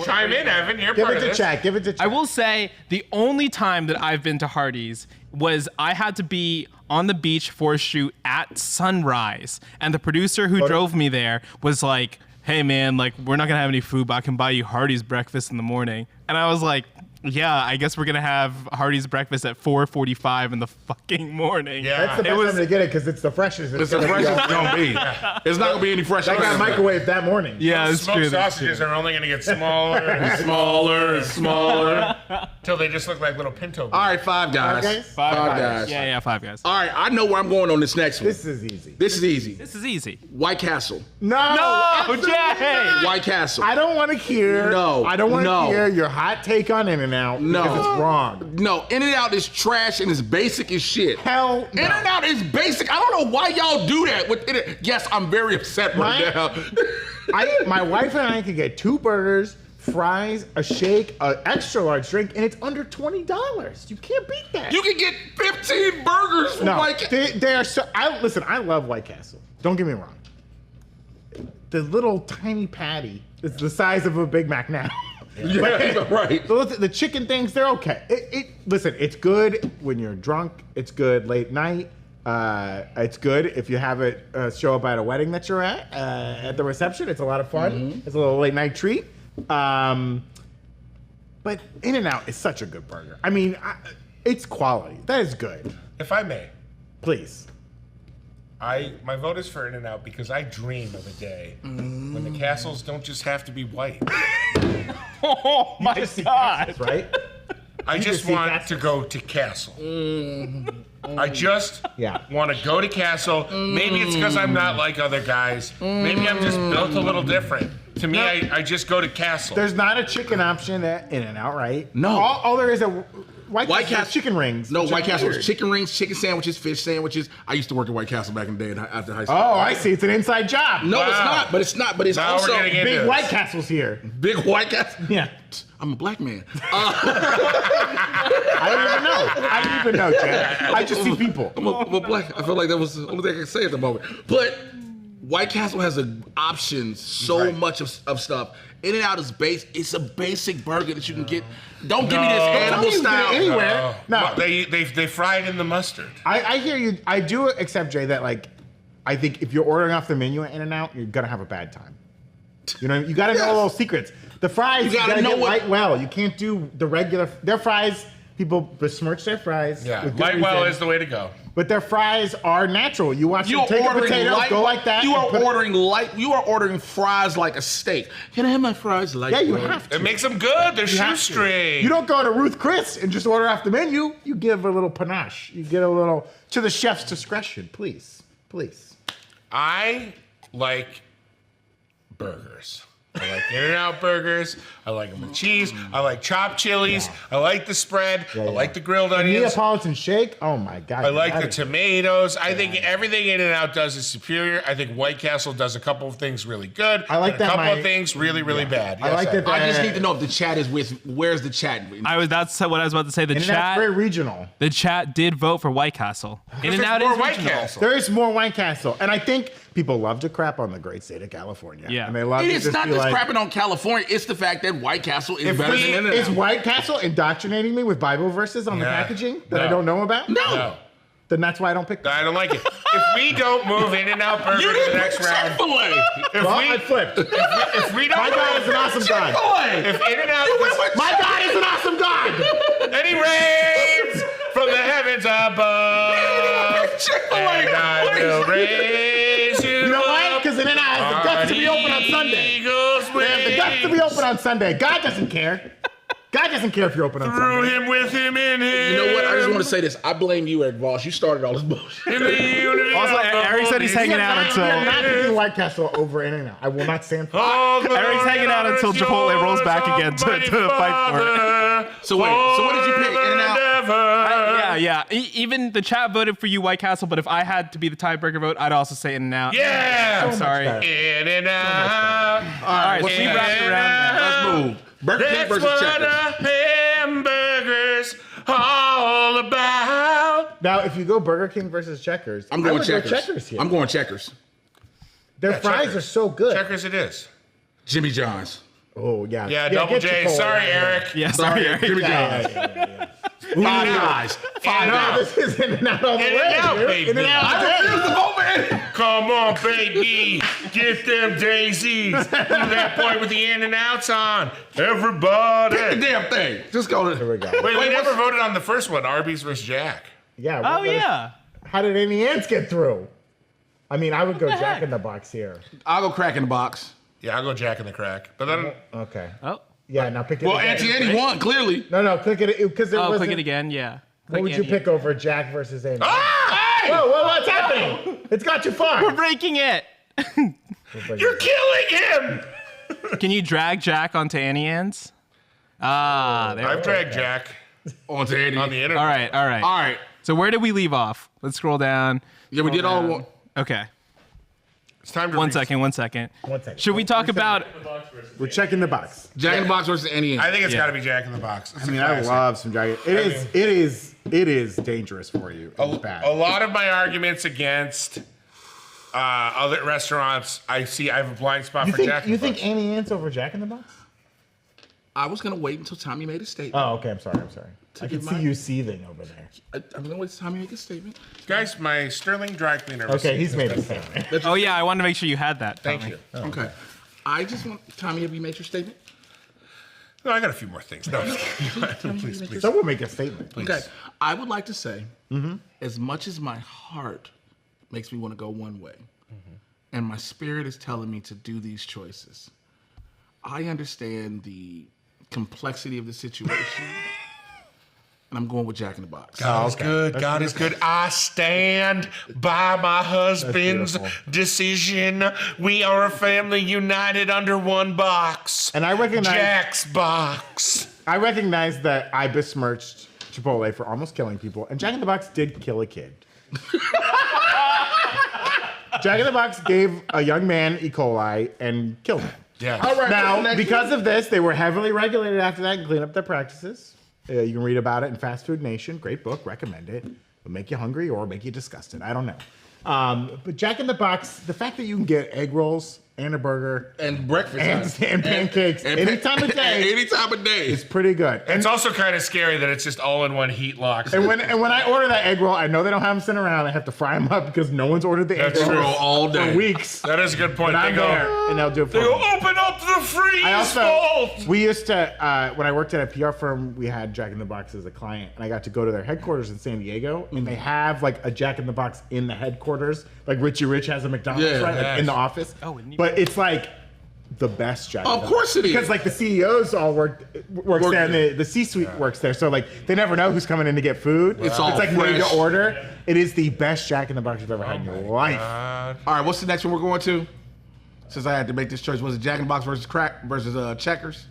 Chime in, Evan. You're Give part it of to this. chat. Give it to chat. I will say the only time that I've been to Hardee's was I had to be on the beach for a shoot at sunrise, and the producer who drove me there was like, "Hey man, like we're not gonna have any food, but I can buy you Hardee's breakfast in the morning." And I was like, "Yeah, I guess we're gonna have Hardee's breakfast at 4:45 in the fucking morning." Yeah. That's the best time to get it because it's the freshest. It's the freshest it's gonna be. It's not gonna be any fresh. I got microwave that morning. Yeah, it's Smoked true. That's sausages are only going to get smaller and Smaller and smaller. until they just look like little pinto. All right, Five Guys. Five Guys? Five Five Guys. Yeah, Five Guys. All right, I know where I'm going on this next one. This is easy. This is easy. This is easy. White Castle. No, absolutely Jay! not. White Castle. I don't want to hear. No, I don't want to no. hear your hot take on In-N-Out No. because it's wrong. No, In-N-Out is trash and it's basic as shit. Hell no. In-N-Out is basic. I don't know why y'all do that with it. Yes, I'm very upset right now. My wife and I could get 2 burgers, fries, a shake, an extra large drink, and it's under $20. You can't beat that. You can get 15 burgers from no, White Castle. they are so. Listen. I love White Castle. Don't get me wrong. The little tiny patty is the size of a Big Mac now. Yeah, right. The chicken things, they're okay. Listen, it's good when you're drunk. It's good late night. It's good if you have it show up at a wedding that you're at the reception. It's a lot of fun. Mm-hmm. It's a little late night treat. But In-N-Out is such a good burger. I mean, it's quality. That is good. If I may, Please. my vote is for In-N-Out because I dream of a day when the castles don't just have to be white. Oh my god! Right? I You just just see want castles. to go to Castle. I just want to go to Castle. Maybe it's because I'm not like other guys. Maybe I'm just built a little different. To me, I just go to Castle. There's not a chicken option at In-N-Out, right? No. All there is a White Castle Castle chicken rings. No, which White are Castle weird. is chicken rings, chicken sandwiches, fish sandwiches. I used to work at White Castle back in the day after high school. Oh, I see. It's an inside job. No, Wow. it's not. But it's not. But it's Now also we're getting into Big this. White Castle's here. big White Castle. Yeah. I'm a black man. I don't even know, Chad. I just see people. I'm a black. I feel like that was the only thing I could say at the moment. But White Castle has options so much of stuff. In-N-Out is base. It's a basic burger that you can get. Don't give me this animal Don't you get style. it anywhere. No. They fry it in the mustard. I hear you. I do accept, Jay, that like, I think if you're ordering off the menu at In-N-Out, you're gonna have a bad time. You know, you gotta know little secrets. The fries, you gotta know get what- light well. You can't do the regular. Their fries, people besmirch their fries. Yeah, with good light well reason. is the way to go. But their fries are natural. You watch You them are take a ordering potato, light. go like that. You and are put it- ordering light. You are ordering fries like a steak. Can I have my fries light? Yeah, you bro? have to. It makes them good. They're You have to. shoestring. You don't go to Ruth Chris and just order off the menu. You give a little panache. You get a little to the chef's discretion, please. Please. I like burgers. I like In-N-Out burgers. I like them with cheese. I like chopped chilies. I like the spread. I like the grilled onions. Neapolitan shake. Oh my God. I like that the is- tomatoes. I think everything In-N-Out does is superior. I think White Castle does a couple of things really good. I like and a that couple my- of things really, really bad. I like that. I just need to know if the chat is with. Where's the chat? That's what I was about to say. The And that's chat, very regional. the chat did vote for White Castle. In-N-Out more is White regional. Castle. There is more White Castle, and I think people love to crap on the great state of California. Yeah. and they love It to is just not be just like, crapping on California. It's the fact that White Castle is If better than In-N-Out. is White Castle indoctrinating me with Bible verses on the Nah. packaging that I No. don't know about? No. Then that's why I don't pick them. I don't like it. If we don't move In-N-Out burger You to the didn't next pick round, Chick-fil-A. Well, I flipped. if we don't My God is an awesome God. Chick-fil-A. if In-N-Out My God is an awesome God. and he reigns from the heavens above, and I will raise you. You know why? Because In-N-Out has the guts to be open on Sunday. Eagles They have the guts to be open on Sunday. God doesn't care. God doesn't care if you're open on Through Sunday. him, with him, in him. You know what? I just want to say this. I blame you, Eric Voss. You started all this bullshit. In the unity Also, of the Eric said he's Holy hanging out Spirit. until- I'm not picking White Castle over In-N-Out. I will not stand for it. All glory Eric's hanging out and until honor Chipotle is rolls back yours, again to Almighty fight for it. Father, So wait, so what did you pick? forever In-N-Out? and ever. Yeah. Even the chat voted for you, White Castle, but if I had to be the tiebreaker vote, I'd also say In-N-Out. Yeah. I'm sorry. better. In and out. All right, so we wrapped around now. Let's move. Burger King That's versus what Checkers. a hamburger's all about. Now, if you go Burger King versus Checkers, I'm I going would go Checkers. Checkers here. I'm going Checkers. Their Yeah, fries Checkers. are so good. Checkers it is. Jimmy John's. Oh yeah. Yeah, double get J. Chipotle. Sorry, Eric. Yeah, sorry, Eric. Jimmy Yeah, John's. yeah. Five guys. Five No, guys. this is In-N-Out all the way. In-N-Out, dude. baby. In-N-Out. I refuse to vote for it. Come on, baby. Get them daisies. Do that point with the in and outs on. The Everybody. damn thing. Just go Here we to. go. Wait, we never voted on the first one, Arby's versus Jack. Yeah. Oh, what was- yeah. How did any ants get through? I mean, I would go Jack in the Box here. I'll go crack in the box. Yeah, I'll go Jack in the Crack. But then, Okay. Oh, Yeah. Now pick it. Well, again. Auntie Annie won, clearly. No, click it because it wasn't. click it again. Yeah. What would you pick over Jack versus Andy? ah! Hey! Whoa, what's happening? It's got too We're far. breaking it. You're killing him! Can you drag Jack onto Annie Ann's? There. I've dragged Jack On to Andy. on the internet. All right. All right. So where did we leave off? Let's scroll down. Yeah, we did all one. Okay. It's time to One second. 1 second. Should we talk about? We're checking the box. Jack in the Box versus Annie. I think it's Yeah. got to be Jack in the Box. It's I a mean, I classic. love some Jack. It is dangerous for you. It's bad. A lot of my arguments against other restaurants, I have a blind spot You for think Jack in you the think Box. Annie Ann's over Jack in the Box? I was gonna wait until Tommy made a statement. Oh, okay. I'm sorry. I can give see my- you seething over there. I'm gonna wait till Tommy make a statement. Guys, my Sterling dry cleaner. Okay, he's made a statement. Oh yeah, I wanted to make sure you had that. Thank Tommy. you. Okay. I just want Tommy. Have you made your statement? No, I got a few more things. No, I'm just kidding. Please. Someone make a statement. Okay. I would like to say, as much as my heart makes me want to go one way, and my spirit is telling me to do these choices, I understand the complexity of the situation. And I'm going with Jack in the Box. God is good. That's God is good. I stand by my husband's beautiful. decision. We are a family united under one box. And I recognize Jack's box. I recognize that I besmirched Chipotle for almost killing people, and Jack in the Box did kill a kid. Jack in the Box gave a young man E. coli and killed him. Yeah. All right. Now, because of this, they were heavily regulated after that and cleaned up their practices. You can read about it in Fast Food Nation. Great book. Recommend it. It'll make you hungry or make you disgusted. I don't know. But Jack in the Box, the fact that you can get egg rolls and a burger And breakfast. and pancakes any time of day Any time of day. is pretty good. And, It's also kind of scary that it's just all in one heat lock. and when I order that egg roll, I know they don't have them sitting around. I have to fry them up because no one's ordered the egg That's roll true. all day. for weeks. That is a good point. But They I'm go, there, and they'll do it for they go, me. open up the freeze I also, vault. we used to, when I worked at a PR firm, we had Jack in the Box as a client, and I got to go to their headquarters in San Diego, and they have like a Jack in the Box in the headquarters, like Richie Rich has a McDonald's, Yeah, right, like, yes. in the office. Oh, and you- but it's like the best Jack. Of course it is. Because like the CEOs all works there, and the C-suite works there, so like they never know who's coming in to get food. It's all like made fresh. to order. It is the best Jack in the Box you've ever had in your life. All right, what's the next one we're going to? Since I had to make this choice, was it Jack in the Box versus Checkers?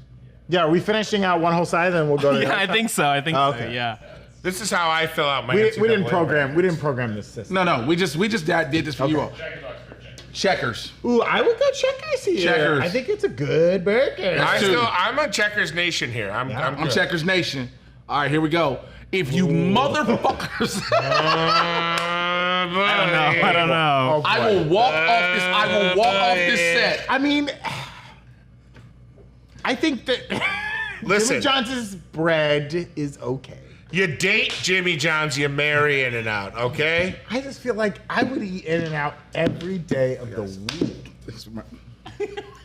Yeah, are we finishing out one whole side, then we'll go to the Yeah, I other think so. I think so. Okay. Yeah. This is how I fill out my side? We didn't NCAA. program this system. No, we just did this for you all. Checkers. Ooh, I would go Checkers here. Checkers. I think it's a good burger. I'm a Checkers Nation here. I'm I'm good. Checkers Nation. All right, here we go. If you motherfuckers, I don't know. Oh, I will walk off this. I will walk off this set. I mean, I think that Listen. Jimmy John's bread is okay. You date Jimmy John's, you marry In-N-Out, okay? I just feel like I would eat In-N-Out every day of the week.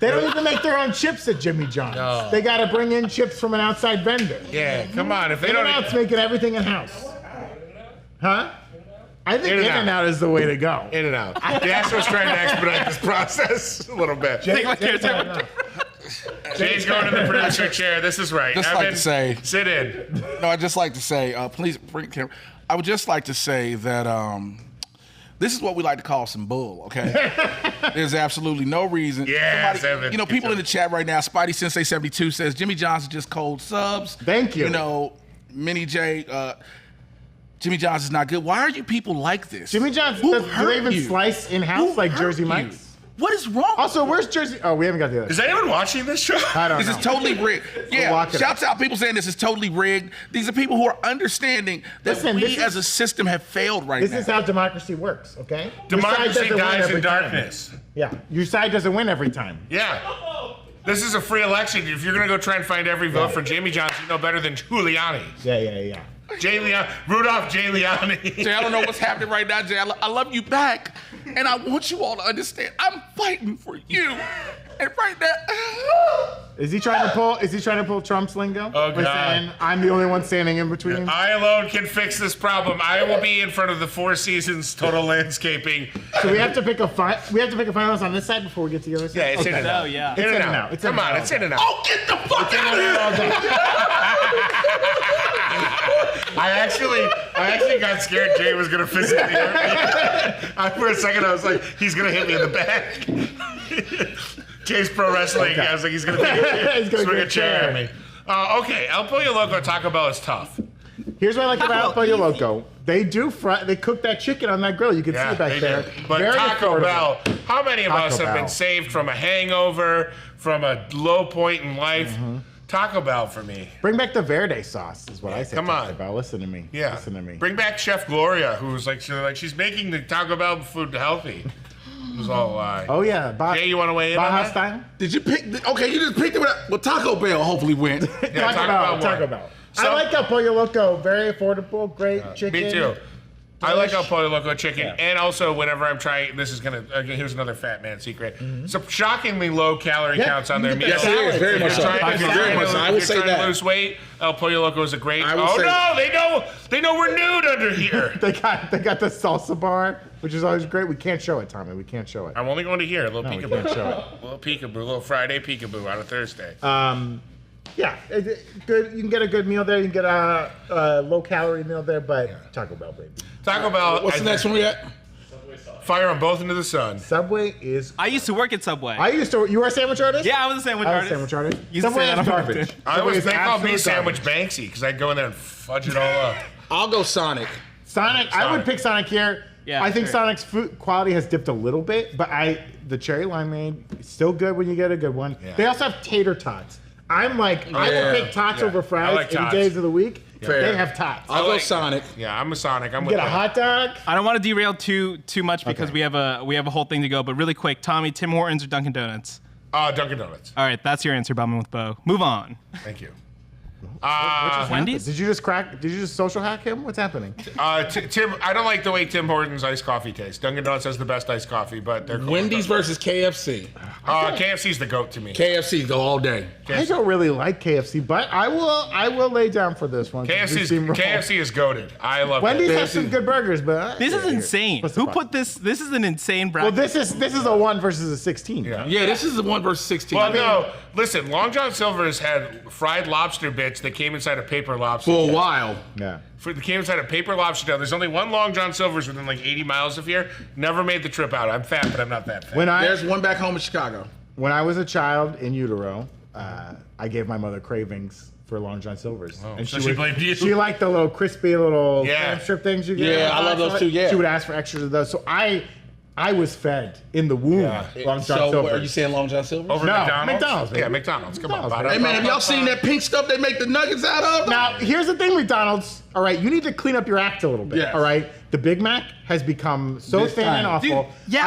They don't even make their own chips at Jimmy John's. No. They got to bring in chips from an outside vendor. Yeah, come on. If they don't, In-N-Out's making everything in-house. Huh? I think In-N-Out. In-N-Out is the way to go. In-N-Out. Dash was trying to expedite this process a little bit. Take my care, take my- Jay's going to the producer chair. This is right. Just like to say- sit in. No, I'd just like to say, please bring the camera. I would just like to say that this is what we like to call some bull, okay? There's absolutely no reason. Yeah, Somebody, people in the chat right now, Spidey Sensei 72 says Jimmy John's is just cold subs. Thank you. You know, Mini J, Jimmy John's is not good. Why are you people like this? Jimmy John's, Who do they hurt even you? slice in-house Who like hurt Jersey you? Mike's? What is wrong? Also, where's Jersey? Oh, we haven't got the other. Is anyone watching this show? I don't This know. is totally rigged. Yeah, walk it shouts out people saying this is totally rigged. These are people who are understanding that Listen, we this is- as a system have failed right This now. is how democracy works, okay? Your side Democracy doesn't win dies every in time. darkness. Yeah, your side doesn't win every time. Yeah. This is a free election. If you're going to go try and find every vote for Jamie Johnson, you know better than Giuliani. Yeah. Rudolph Giuliani. Jay, I don't know what's happening right now, Jay. I love you back, and I want you all to understand. I'm fighting for you, and right now, Is he trying to pull Trump's lingo? Oh, By God. saying, I'm the only one standing in between. I alone can fix this problem. I will be in front of the Four Seasons Total Landscaping. So we have to pick a finalist on this side before we get to the other side. Yeah, it's okay. In-N-Out. Oh, yeah. It's In-N-Out. It's Come on, In-N-Out. it's In-N-Out. oh, get the fuck out of here! I actually got scared Jay was gonna physically hurt me. For a second, I was like, he's gonna hit me in the back. Jay's pro wrestling. Okay. I was like, he's gonna He's gonna swing get a chair at chair. me. Okay, El Pollo Loco Taco Bell is tough. Here's what I like about Pollo Loco. They cook that chicken on that grill. You can see it back they there. do. But Very Taco affordable. Bell, how many of Taco us have Bell. been saved from a hangover, from a low point in life? Taco Bell for me. Bring back the Verde sauce is what I say. Come Taco on. Bell. Listen to me. Yeah. Listen to me. Bring back Chef Gloria, who's like she's making the Taco Bell food healthy. It was all a lie. Oh yeah. Jay, you want to weigh in on Baja that? style? Did you pick? Okay, you just picked it. Well, Taco Bell hopefully win. Yeah, Taco Bell. So- I like El Pollo Loco. Very affordable. Great chicken. Me too. I like El Dish. Pollo Loco chicken, Yeah. and also whenever I'm trying, this is gonna here's another fat man secret. Some shockingly low calorie Yeah, counts on you their get meals. the Yes, it is, very If much you're so. trying- if you're Very trying much to- so. I if will you're say trying to that. lose weight, El Pollo Loco is a great. I will Oh say- no, they know we're nude under here. They got the salsa bar, which is always great. We can't show it, Tommy. We can't show it. I'm only going to here, a little No, we peekaboo, can't show it. little Friday peekaboo on a Thursday. Yeah, good. You can get a good meal there. You can get a low-calorie meal there, but Taco Bell, baby. Taco Bell. What's the next one we got? Fire them both into the sun. Subway is. I used to work at Subway. You were a sandwich artist? Yeah, I was a sandwich I was artist. a sandwich artist. Used to Subway say is that on garbage. LinkedIn. I always Subway is they called me absolute Sandwich garbage. Banksy because I'd go in there and fudge it all up. I'll go Sonic. Sonic, I would pick Sonic here. Yeah, I think sure. Sonic's food quality has dipped a little bit, but the cherry limeade is still good when you get a good one. Yeah. They also have tater tots. I would pick tots over I fries like any tots. days of the week. Fair. They have tots. I'll go Sonic. Yeah, I'm a Sonic. I'm with Get a that. hot dog. I don't want to derail too much because Okay. we have a whole thing to go. But really quick, Tommy, Tim Hortons or Dunkin' Donuts? Dunkin' Donuts. All right, that's your answer, Bowman with Bo. Move on. Thank you. Wendy's? Did you just social hack him? What's happening? Tim, I don't like the way Tim Hortons iced coffee tastes. Dunkin' Donuts has the best iced coffee, but they're Wendy's versus KFC. KFC's the goat to me. KFC go all day. I don't really like KFC, but I will lay down for this one. 'cause we seem wrong. KFC is goated. I love Wendy's it. has some good burgers, but This is insane. What's the Who problem? put this? This is an insane Well, bracket. this is a 1 versus a 16. Yeah. Yeah, this is the 1 versus 16. Well, no, listen. Long John Silver's had fried lobster bits that came inside a paper lobster. For a while. Yeah. They came inside a paper lobster tail. There's only one Long John Silver's within like 80 miles of here. Never made the trip out. I'm fat, but I'm not that fat. There's one back home in Chicago. When I was a child in utero, I gave my mother cravings for Long John Silver's. Oh, so she blamed you. She liked the little crispy little Yeah. clam strip things you get. Yeah, I love those too, yeah. She would ask for extras of those. So I was fed in the womb Yeah. Long John So, Silver's. are you saying Long John Silver? Over No, McDonald's? McDonald's, baby. Yeah, McDonald's. Come on, McDonald's, bud. Hey man, have y'all seen that pink stuff they make the nuggets out of? Now, here's the thing, McDonald's. All right, you need to clean up your act a little bit. Yes. All right, the Big Mac has become so This thin and time. awful. Dude, yes.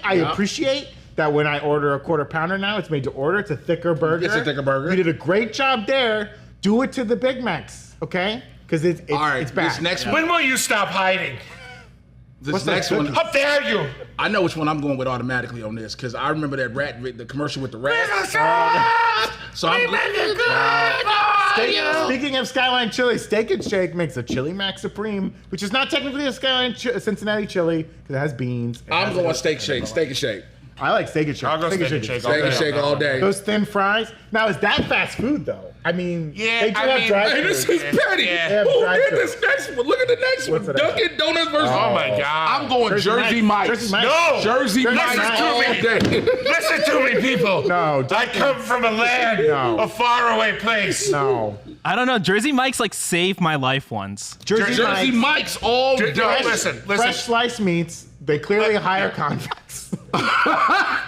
I appreciate that when I order a quarter pounder now, it's made to order. It's a thicker burger. It's a thicker burger. You did a great job there. Do it to the Big Macs, okay? Because it's All right, it's bad. this next one. When will you stop hiding? This What's that next one. cookie? How dare you? I know which one I'm going with automatically on this because I remember that the commercial with the rat. So I'm Speaking of Skyline Chili, Steak and Shake makes a Chili Mac Supreme, which is not technically a Cincinnati chili because it has beans. I'm going Steak Shake. Steak and Shake. I like Steak and Shake. I'll go Steak and is Shake Steak and day. Shake all day. Those thin fries. Now, is that fast food though? I mean, Yeah, they do I have mean- drive-thru. Hey, this is petty. Yeah. Oh, drive-thru. this next one. Look at the next What's one. it at? Dunkin' Donuts versus. Oh my God. I'm going Jersey Mike's. Jersey Mike's. No! Jersey Jersey Mike's Mike's. all day. Listen to me, people. No, I come from a land, No. a faraway place. No. I don't know. Jersey Mike's like saved my life once. Jersey Jersey Mike's. Mike's all No, day. listen. Fresh sliced meats. They clearly hire convicts.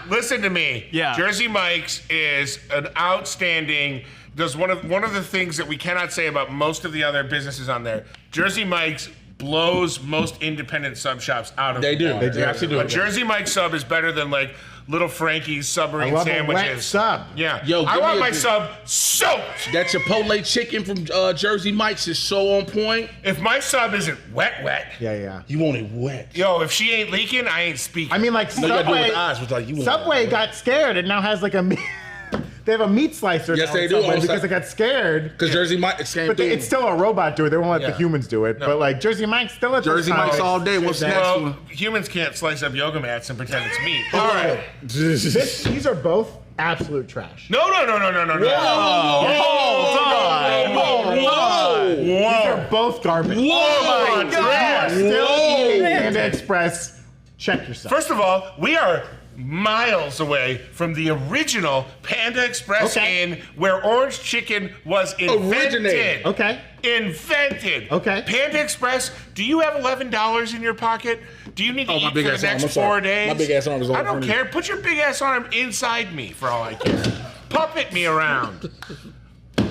Listen to me. Yeah. Jersey Mike's is an outstanding. Does one of the things that we cannot say about most of the other businesses on there. Jersey Mike's blows most independent sub shops out of They the do. water. They absolutely A do. Jersey Mike's sub is better than like Little Frankie's I submarine love sandwiches. a wet sub. Yeah. Yo, I give want me a my good- sub soaked. That Chipotle chicken from Jersey Mike's is so on point. If my sub isn't wet, Yeah. You want it wet. yo, if she ain't leaking, I ain't speaking. I mean, like No, you gotta do it Subway. with eyes. It's like, you want Subway it. got scared and now has like a meat. They have a meat slicer. Yes, now they at do. Subway Also- because they got scared. Because Jersey Mike's, same But thing. it's still a robot do it. They won't let Yeah. the humans do it. But like Jersey Mike's still at Jersey Mike's all day. What's next well, one? humans can't slice up yoga mats and pretend it's meat. All right. These are both absolute trash. No. Whoa! These are both garbage. Oh my God. Still eating Panda Express. Check yourself. First of all, we are miles away from the original Panda Express Okay. Inn where orange chicken was invented. Originated. Okay. Invented. Okay. Panda Express, do you have $11 in your pocket? Do you need to Oh, my eat big for ass the arm. next I'm sorry. 4 days? My big ass arm is all I in don't front of care. Put your big ass arm inside me for all I care. Puppet me around.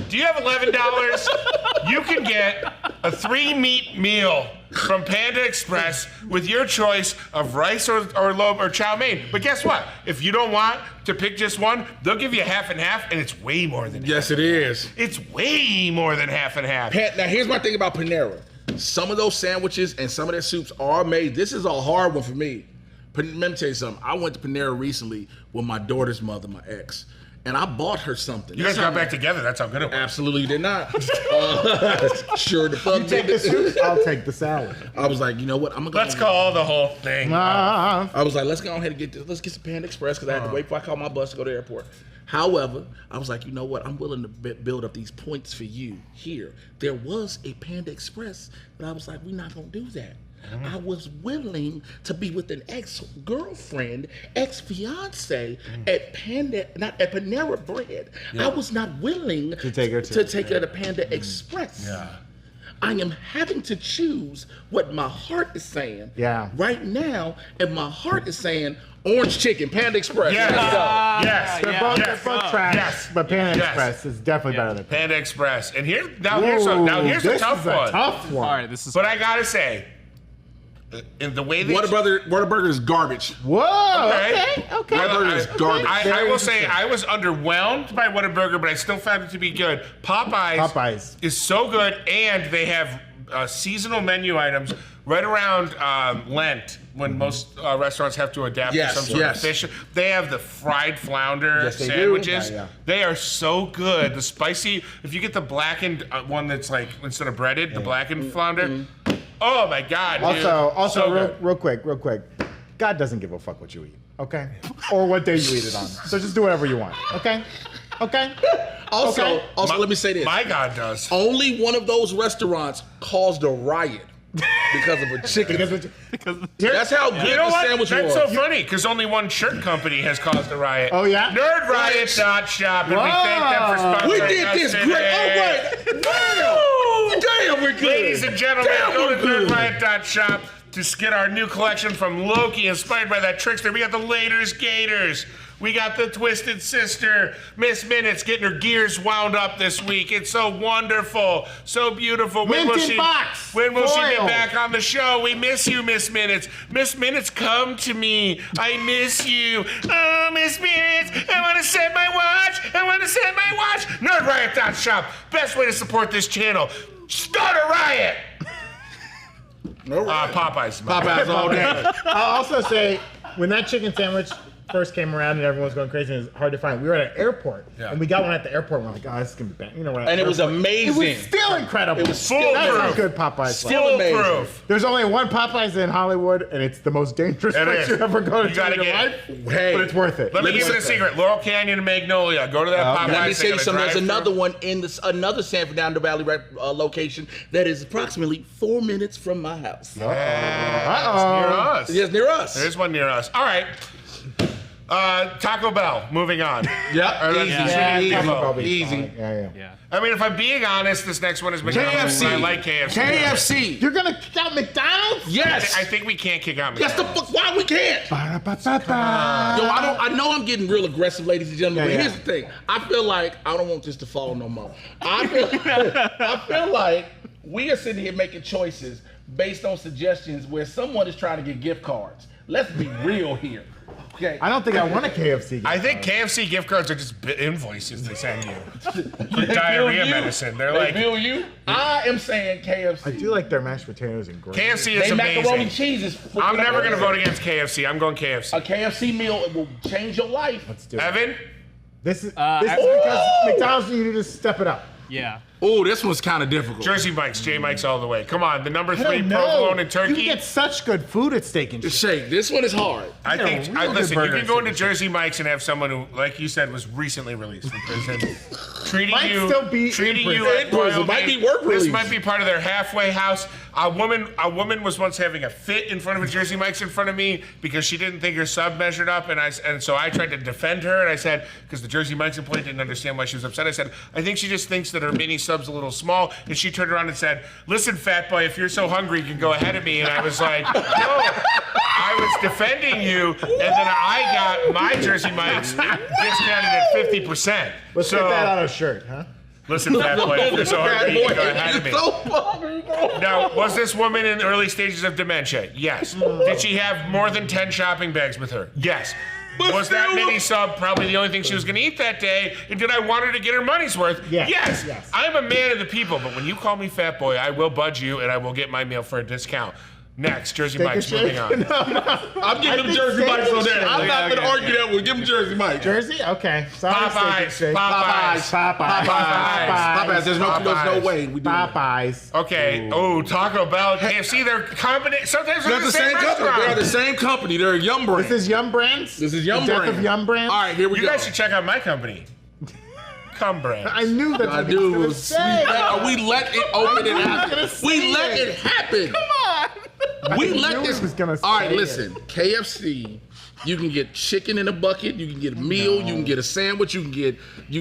Do you have $11? You can get a 3-meat meal from Panda Express with your choice of rice or lobe or chow mein. But guess what? If you don't want to pick just one, they'll give you half and half, and it's way more than Yes, it is. It's way more than half and half. Now, here's my thing about Panera. Some of those sandwiches and some of their soups are made. This is a hard one for me. Let me tell you something. I went to Panera recently with my daughter's mother, my ex. and I bought her something. You guys got back together. That's how good it was. Absolutely did not. Sure the fuck Take the soup. I'll take the salad. I was like, you know what? I'm gonna go. Let's call the whole thing. Ah. I was like, let's go ahead and get this. Let's get some Panda Express because I had to wait before I called my bus to go to the airport. However, I was like, you know what? I'm willing to build up these points for you here. There was a Panda Express, but I was like, we're not gonna do that. I was willing to be with an ex-girlfriend, ex-fiance at Panera Bread. I was not willing To take her to Panda Express. Yeah. I am having to choose what my heart is saying right now, and my heart is saying orange chicken, Panda Express. Yes. Let's go. Yes. They're both trash, Yes. but Panda Yes. Express is definitely better than Panda Express. And here's a tough one. Tough one. All right, this is. But I gotta say, in the way they Whataburger is garbage. Whoa. Okay. Okay. Whataburger is garbage. I will say I was underwhelmed by Whataburger, but I still found it to be good. Popeyes is so good, and they have seasonal menu items right around Lent when most restaurants have to adapt to some sort of fish. They have the fried flounder they do. sandwiches. Yeah. They are so good. The spicy, if you get the blackened one that's like instead of breaded, the blackened flounder. Oh my God! Dude. Also, So real quick. God doesn't give a fuck what you eat, okay? Or what day you eat it on. So just do whatever you want, okay? Okay? Also, let me say this. My God does. Only one of those restaurants caused a riot because of a chicken. That's how good You know the what? sandwich That's was. so funny because only one shirt company has caused a riot. Oh, yeah? NerdRiot.shop, and we thank them for sponsoring We did us this today. great. Oh, wait. Damn, we're good. Ladies and gentlemen, go to we're good. NerdRiot.shop to get our new collection from Loki, inspired by that trickster. We got the Laters Gators. We got the Twisted Sister, Miss Minutes, getting her gears wound up this week. It's so wonderful, so beautiful. When will she be back on the show? We miss you, Miss Minutes. Miss Minutes, come to me. I miss you. Oh, Miss Minutes, I want to set my watch. NerdRiot.shop. Best way to support this channel. Start a riot. Popeyes. all day. I'll also say, when that chicken sandwich first came around and everyone was going crazy and it was hard to find, we were at an airport and we got one at the airport and we're like, oh, this is going to be bad. You know, And it was amazing. It was still incredible. It was still That's how proof. good Popeyes was. Still amazing. Foolproof. There's only one Popeyes in Hollywood, and it's the most dangerous It place is. you ever go to You gotta in your get life. Hey. But it's worth it. Let me give you the secret. Laurel Canyon and Magnolia. Go to that Popeyes. Let me They say got a something. There's drive-thru. another one in another Sanford down the Valley location that is approximately 4 minutes from my house. Near Uh-oh. us. Yes, near us. There's one near us. All right. Taco Bell. Moving on. Yep. Easy. Easy. Yeah. I mean, if I'm being honest, this next one is McDonald's. KFC. I like KFC. KFC. You're going to kick out McDonald's? Yes. I think we can't kick out Yes, McDonald's. the fuck. Why we can't? Ba-da-ba-ba-ba. Yo, I know I'm getting real aggressive, ladies and gentlemen, Yeah, but yeah. here's the thing. I feel like I don't want this to fall no more. I feel like we are sitting here making choices based on suggestions where someone is trying to get gift cards. Let's be real here. Okay. I don't think I want a KFC. I think KFC gift cards are just invoices they send you for diarrhea medicine. They're like, bill you. I am saying KFC. I do like their mashed potatoes and gravy. KFC is They macaroni amazing. cheese is. I'm never going to vote against KFC. I'm going KFC. A KFC meal will change your life. Let's do it. Evan? This is because McDonald's, you need to step it up. Yeah. Oh, this one's kind of difficult. Jersey Mike's, J Mike's all the way. Come on, the number I 3 don't know. provolone and You turkey. can get such good food at Steak and Shake. Shake. This one is hard. I Yeah, think, real good listen, you burger can go into and Jersey Mike's and have someone who, like you said, was recently released from prison, treating Might you, still be treating in you prison. like royalty. It might be work This release. might be part of their halfway house. A woman was once having a fit in front of a Jersey Mike's in front of me because she didn't think her sub measured up, and so I tried to defend her, and I said, because the Jersey Mike's employee didn't understand why she was upset, I said, I think she just thinks that her mini sub's a little small, and she turned around and said, listen, fat boy, if you're so hungry, you can go ahead of me, and I was like, no, I was defending you, and then I got my Jersey Mike's discounted at 50%. Let's so, get that on a shirt, huh? listen, fat boy, if you're so hungry, you can go ahead of me. So hungry, bro. Now, was this woman in the early stages of dementia? Yes. Did she have more than 10 shopping bags with her? Yes. Was that mini sub probably the only thing she was going to eat that day? And did I want her to get her money's worth? Yes. I'm a man of the people, but when you call me fat boy, I will budge you and I will get my meal for a discount. Next, Jersey Steak and Mike's shake? moving on. I'm giving them think Jersey steak Mike's on and that. shake. I'm not going to argue that one. Give them Jersey Mike's. Jersey? Okay. Sorry, Popeyes. steak and shake. Popeyes. Popeyes. There's no Popeyes. way we do that. Popeyes. Okay. Oh, Taco Bell, KFC, they're combination. Sometimes they're They're the same company. They're restaurant. the same company. They're Yum Brand. This is Yum Brands? This is Yum The death Brand. of Yum Brands? All right, here we You go. guys should check out my company. Cum Brand. I knew that's I what you do. were going to say. We let it open and happen. We let it happen. We I let knew this. he was gonna All right, say listen. KFC. You can get chicken in a bucket. You can get a meal. You can get a sandwich. You can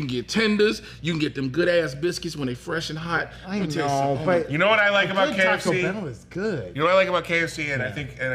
get tenders. You can get them good ass biscuits when they fresh and hot. I Let me tell you know, something. but You know what I like about good Taco KFC? Bell is good. You know what I like about KFC, and I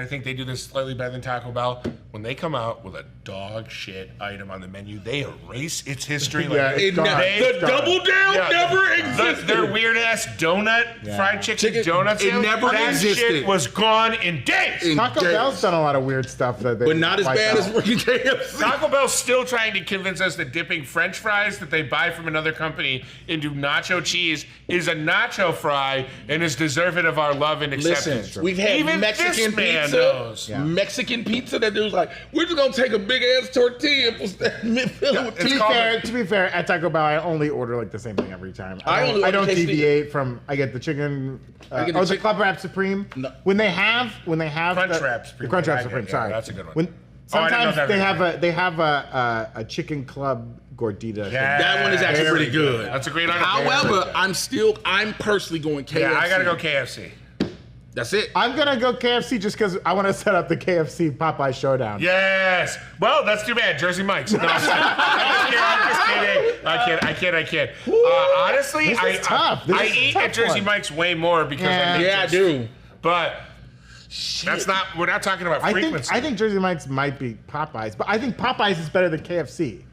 think they do this slightly better than Taco Bell. When they come out with a dog shit item on the menu, they erase its history. Yeah, it's gone. they- The double down never existed. Their weird ass donut, fried chicken donuts. it never that existed. shit was gone in days. In Taco days. Bell's done a lot of weird stuff that they But not as wipe bad as out. freaking KFC. Taco Bell's still trying to convince us that dipping French fries that they buy from another company into nacho cheese is a nacho fry and is deserving of our love and acceptance. Listen, we've had Even Mexican this man pizza. knows. Yeah. Mexican pizza that dude's like, we're just gonna take a big ass tortilla and fill it with It's cheese. called- To be fair, at Taco Bell, I only order like the same thing every time. I only I don't order quesadilla. deviate from. I get the chicken. I get the the chick- Club Wrap Supreme. No. When they have Crunch the, Wrap the Supreme. Crunch Wrap I get Supreme. it. Sorry, That's a good one. When Oh, I didn't know sometimes that they have a chicken club gordita. Yeah. That one is actually Very pretty good. That's a great item. However, I'm personally going KFC. Yeah, I gotta go KFC. That's it. I'm gonna go KFC just because I want to set up the KFC Popeye showdown. Yes. Well, that's too bad. Jersey Mike's. No, I'm just kidding. I kid. Honestly, This is tough. This I is a eat tough at Jersey one. Mike's way more because Yeah. I make Yeah, I this. do. But that's not. We're not talking about frequency. I think Jersey Mike's might be Popeyes, but I think Popeyes is better than KFC.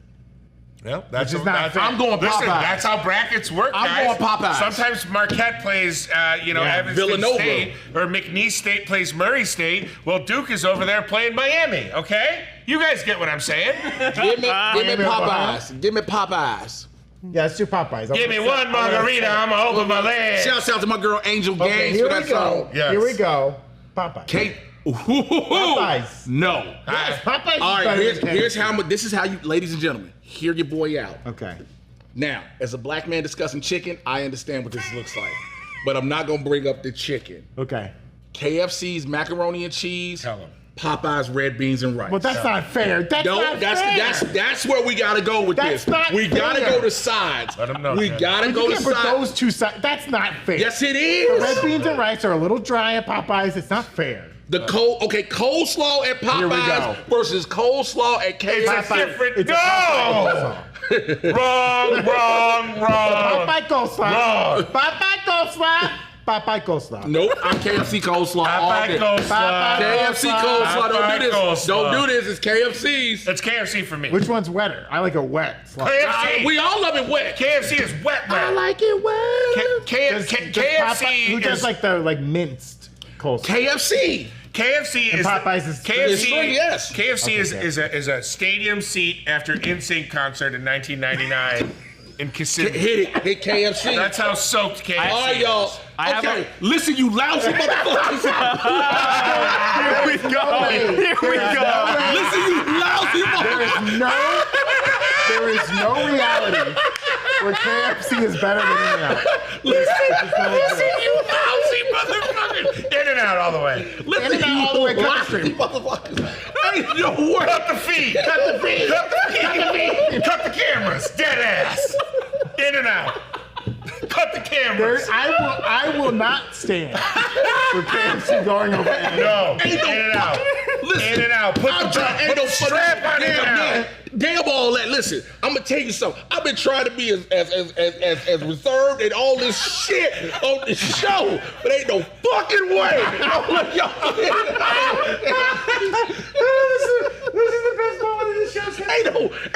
Yeah, that's Which is not- I'm going Listen, Popeyes. that's how brackets work, I'm guys. going Popeyes. Sometimes Marquette plays, Evanston Villanova. State, or McNeese State plays Murray State. Well, Duke is over there playing Miami. Okay, you guys get what I'm saying? Give me Ohio. Popeyes. Give me Popeyes. Yeah, let's do Popeyes. Give me one margarita, I'ma open my legs. Shouts out to my girl Angel Okay, Gaines here for we that go. song. Yes. Here we go. Popeyes. Kate. Popeyes. No. Yes, Popeyes is All right, better here's, than here's KFC. how. This is how you, ladies and gentlemen, hear your boy out. Okay. Now, as a black man discussing chicken, I understand what this looks like, but I'm not gonna bring up the chicken. Okay. KFC's macaroni and cheese. Tell 'em. Popeyes red beans and rice. Well, that's not fair. That's No, not that's fair. that's where we gotta go with That's this. not We gotta fair. go to sides. Let 'em know, We Ken. gotta You go to can't put sides. those two sides. That's not fair. Yes, it The is. red beans and rice are a little dry at Popeyes. It's not fair. The coleslaw at Here we Popeyes go. versus coleslaw at It's KFC. a different. It's a No! Popeye Wrong. Popeye coleslaw. Wrong. Popeye coleslaw. Popeye coleslaw. Nope, I'm KFC coleslaw all Popeye day. coleslaw. KFC coleslaw. Don't do this. Popeye Don't coleslaw. do this. It's KFC's. It's KFC for me. Which one's wetter? I like a wet. Slot. KFC. We all love it wet. KFC is wet. I like it wet. KFC Who does is like the minced coleslaw? KFC. KFC And is Popeyes is It's straight, yes. KFC Okay, is a stadium seat after NSYNC concert in 1999 in Kissimmee. Hit it. Hit KFC. That's how soaked KFC. All right, y'all. I have Okay, listen, you lousy motherfuckers. Here we go. Here we go. Listen, you lousy motherfuckers. There is no reality where KFC is better than In-N-Out. Listen, you lousy motherfucker! In and out all the way. Listen, In-N-Out all the way, cut the lousy stream. motherfuckers. Ain't no way. Cut the feed. Cut the feed. Cut the feed. Cut the cameras. Dead ass. In and out. Cut the cameras. I will not stand for KFC going over In-N-Out. No. Ain't no In and out. Listen, In and out. Put I'm the trying. Ain't put no the strap on in and out. Damn all that. Listen, I'm gonna tell you something. I've been trying to be as reserved and all this shit on this show, but ain't no fucking way. I'm like, y'all. This is the best moment of the show. Ain't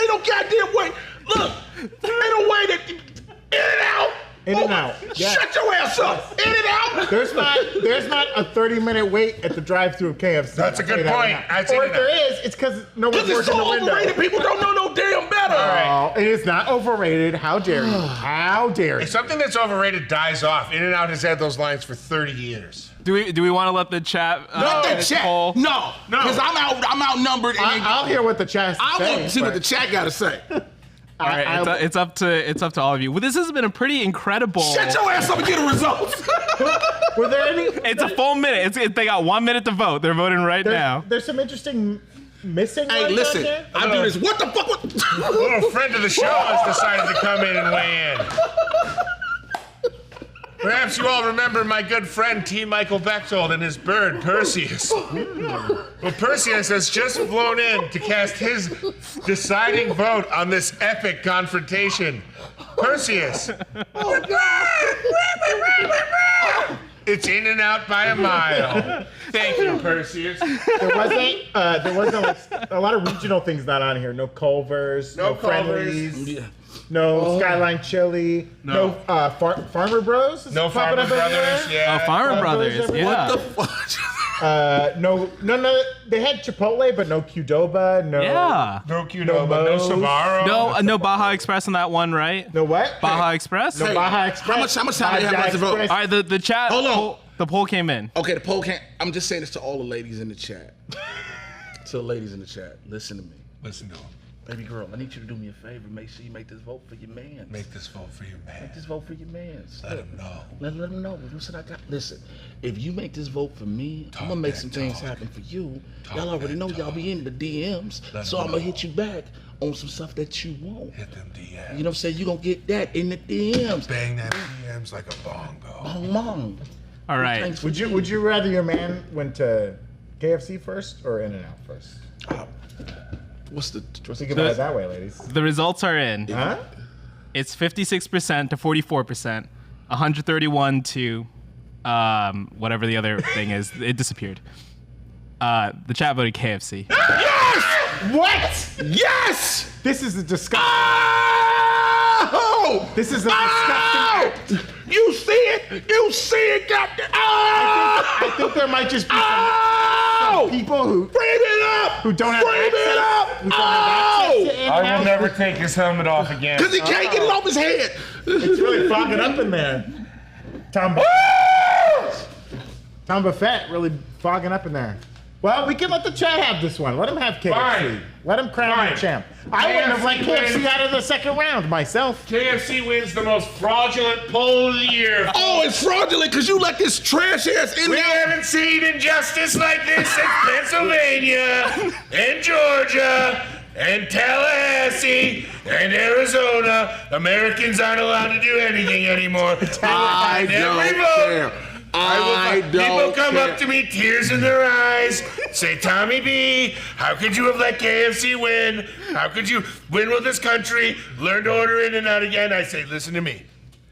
no goddamn way. Look, ain't no way that in and out. In-N-Out. Yeah. Shut your ass up. In and out. There's not a 30-minute wait at the drive-thru of KFC. That's a I'll tell good you that point. right now. I'd say Or if that. there is, it's because no one's Because it's working so the window. overrated. People don't know no damn better. right. It is not overrated. How dare you? How dare you? If something that's overrated dies off, In-N-Out has had those lines for 30 years. Do we want to let the chat? Let the chat. poll? No, because I'm outnumbered. And I'll hear what the chat I says. want to see what the chat got to say. All right, it's up to all of you. Well, this has been a pretty incredible. Shut your ass up and get the results. Were there any? It's a full minute. They got 1 minute to vote. They're voting right now. There's some interesting missing. Hey, ones listen, out there. I do this. What the fuck? A little friend of the show has decided to come in and weigh in. Perhaps you all remember my good friend T. Michael Bechtold and his bird, Perseus. Well, Perseus has just flown in to cast his deciding vote on this epic confrontation. Perseus. It's In-N-Out by a mile. Thank you, Perseus. There wasn't a lot of regional things not on here. No Culvers, no Culvers. Friendlies, no Skyline Chili, no Farmer Bros. No popping Farmer up Brothers, everywhere. yeah. Farmer Brothers. What Yeah. What the fuck? No. They had Chipotle, but no Qdoba. No. Yeah. No Qdoba, no Moe's. Sbarro. No Baja Express on that one, right? No what? Baja Express. No Hey, Baja Express. how much time do you have left to vote? Express. All right, the chat. Hold on. The poll came in. Okay, the poll can't. I'm just saying this to all the ladies in the chat. To the ladies in the chat, listen to me. Listen to him. Baby girl, I need you to do me a favor. Make sure you make this vote for your man. Make this vote for your man. Make this vote for your man. Let him know. Let him know. Listen, if you make this vote for me, I'm gonna make some things happen for you. Y'all already know y'all be in the DMs, so I'm gonna hit you back on some stuff that you want. Hit them DMs. You know what I'm saying? You gonna get that in the DMs. Bang that DMs like a bongo. Bong bong. All right. Thanks for Would you rather your man went to KFC first or In-N-Out first? Think about it that way, ladies. The results are in. Huh? It's 56% to 44%, 131 to whatever the other thing is. It disappeared. The chat voted KFC. What? Yes! This is a disgusting. Oh! This is a disgusting. You see it? You see it, Captain? Oh! I think there might just be Oh! some people who Frame it up! who don't have Frame access. it up! Who don't have access to In-N-Out. I will never take his helmet off again. Because he can't get it off his head. It's really fogging up in there. Tom Buffett really fogging up in there. Well, we can let the chat have this one. Let him have KFC. Fine. Let him crown Fine. the champ. I wouldn't have let KFC KFC wins. out of the second round myself. KFC wins the most fraudulent poll of the year. Oh, it's fraudulent because you let this trash ass in We there. haven't seen injustice like this in Pennsylvania and Georgia and Tallahassee and Arizona. Americans aren't allowed to do anything anymore. I Every don't vote. care. I People don't come care. up to me, tears in their eyes, say, Tommy B, how could you have let KFC win? How could you win with this country? Learn to order In-N-Out again. I say, listen to me.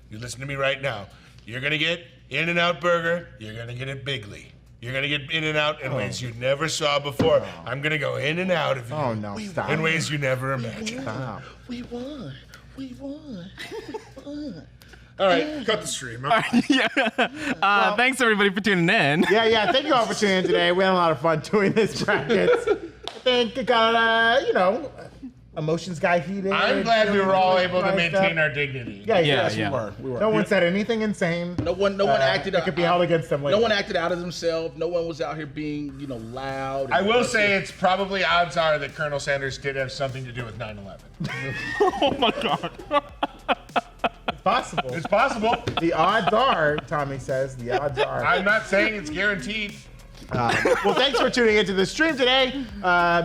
You listen to me right now. You're going to get In-N-Out burger. You're going to get it bigly. You're going to get In-N-Out in ways you never saw before. I'm going to go in and out of you. Oh, no, stop. In ways you never imagined. Stop. We won. We won. All right, cut the stream. Thanks everybody for tuning in. Yeah. Thank you all for tuning in today. We had a lot of fun doing this brackets. I think it got, emotions got heated. I'm glad we were all able to Rised maintain up. our dignity. Yeah. We were. No one said anything insane. No one acted that could be held against them later. No one acted out of themselves. No one was out here being, loud. I will say it's probably odds are that Colonel Sanders did have something to do with 9/11. Oh my god. It's possible. It's possible. The odds are, Tommy says, the odds are. I'm not saying it's guaranteed. Well, thanks for tuning into the stream today.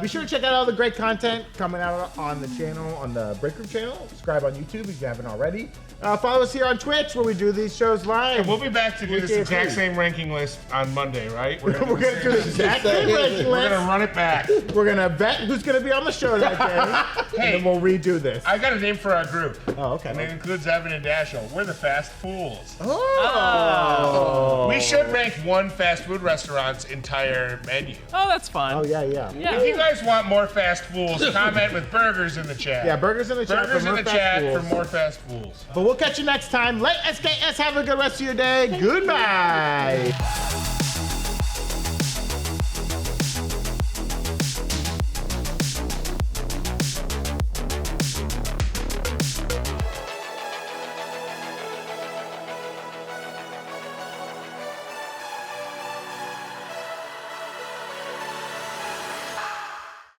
Be sure to check out all the great content coming out on the channel, on the Breakroom channel. Subscribe on YouTube if you haven't already. Follow us here on Twitch where we do these shows live. We'll be back to do this exact same ranking list on Monday, right? We're going to do the exact same ranking We're gonna list. run it back. We're going to bet who's going to be on the show that day. Hey. And then we'll redo this. I got a name for our group. Oh, okay. And it includes Evan and Dashiell. We're the Fast Fools. Oh. We should rank one fast food restaurant's entire menu. Oh, that's fun. Oh, yeah. If you guys want more Fast Fools, comment with burgers in the chat. Yeah, burgers in the chat. Burgers for in more the Fast chat Fools. for more Fast Fools. But we'll catch you next time. Let SKS have a good rest of your day. Goodbye.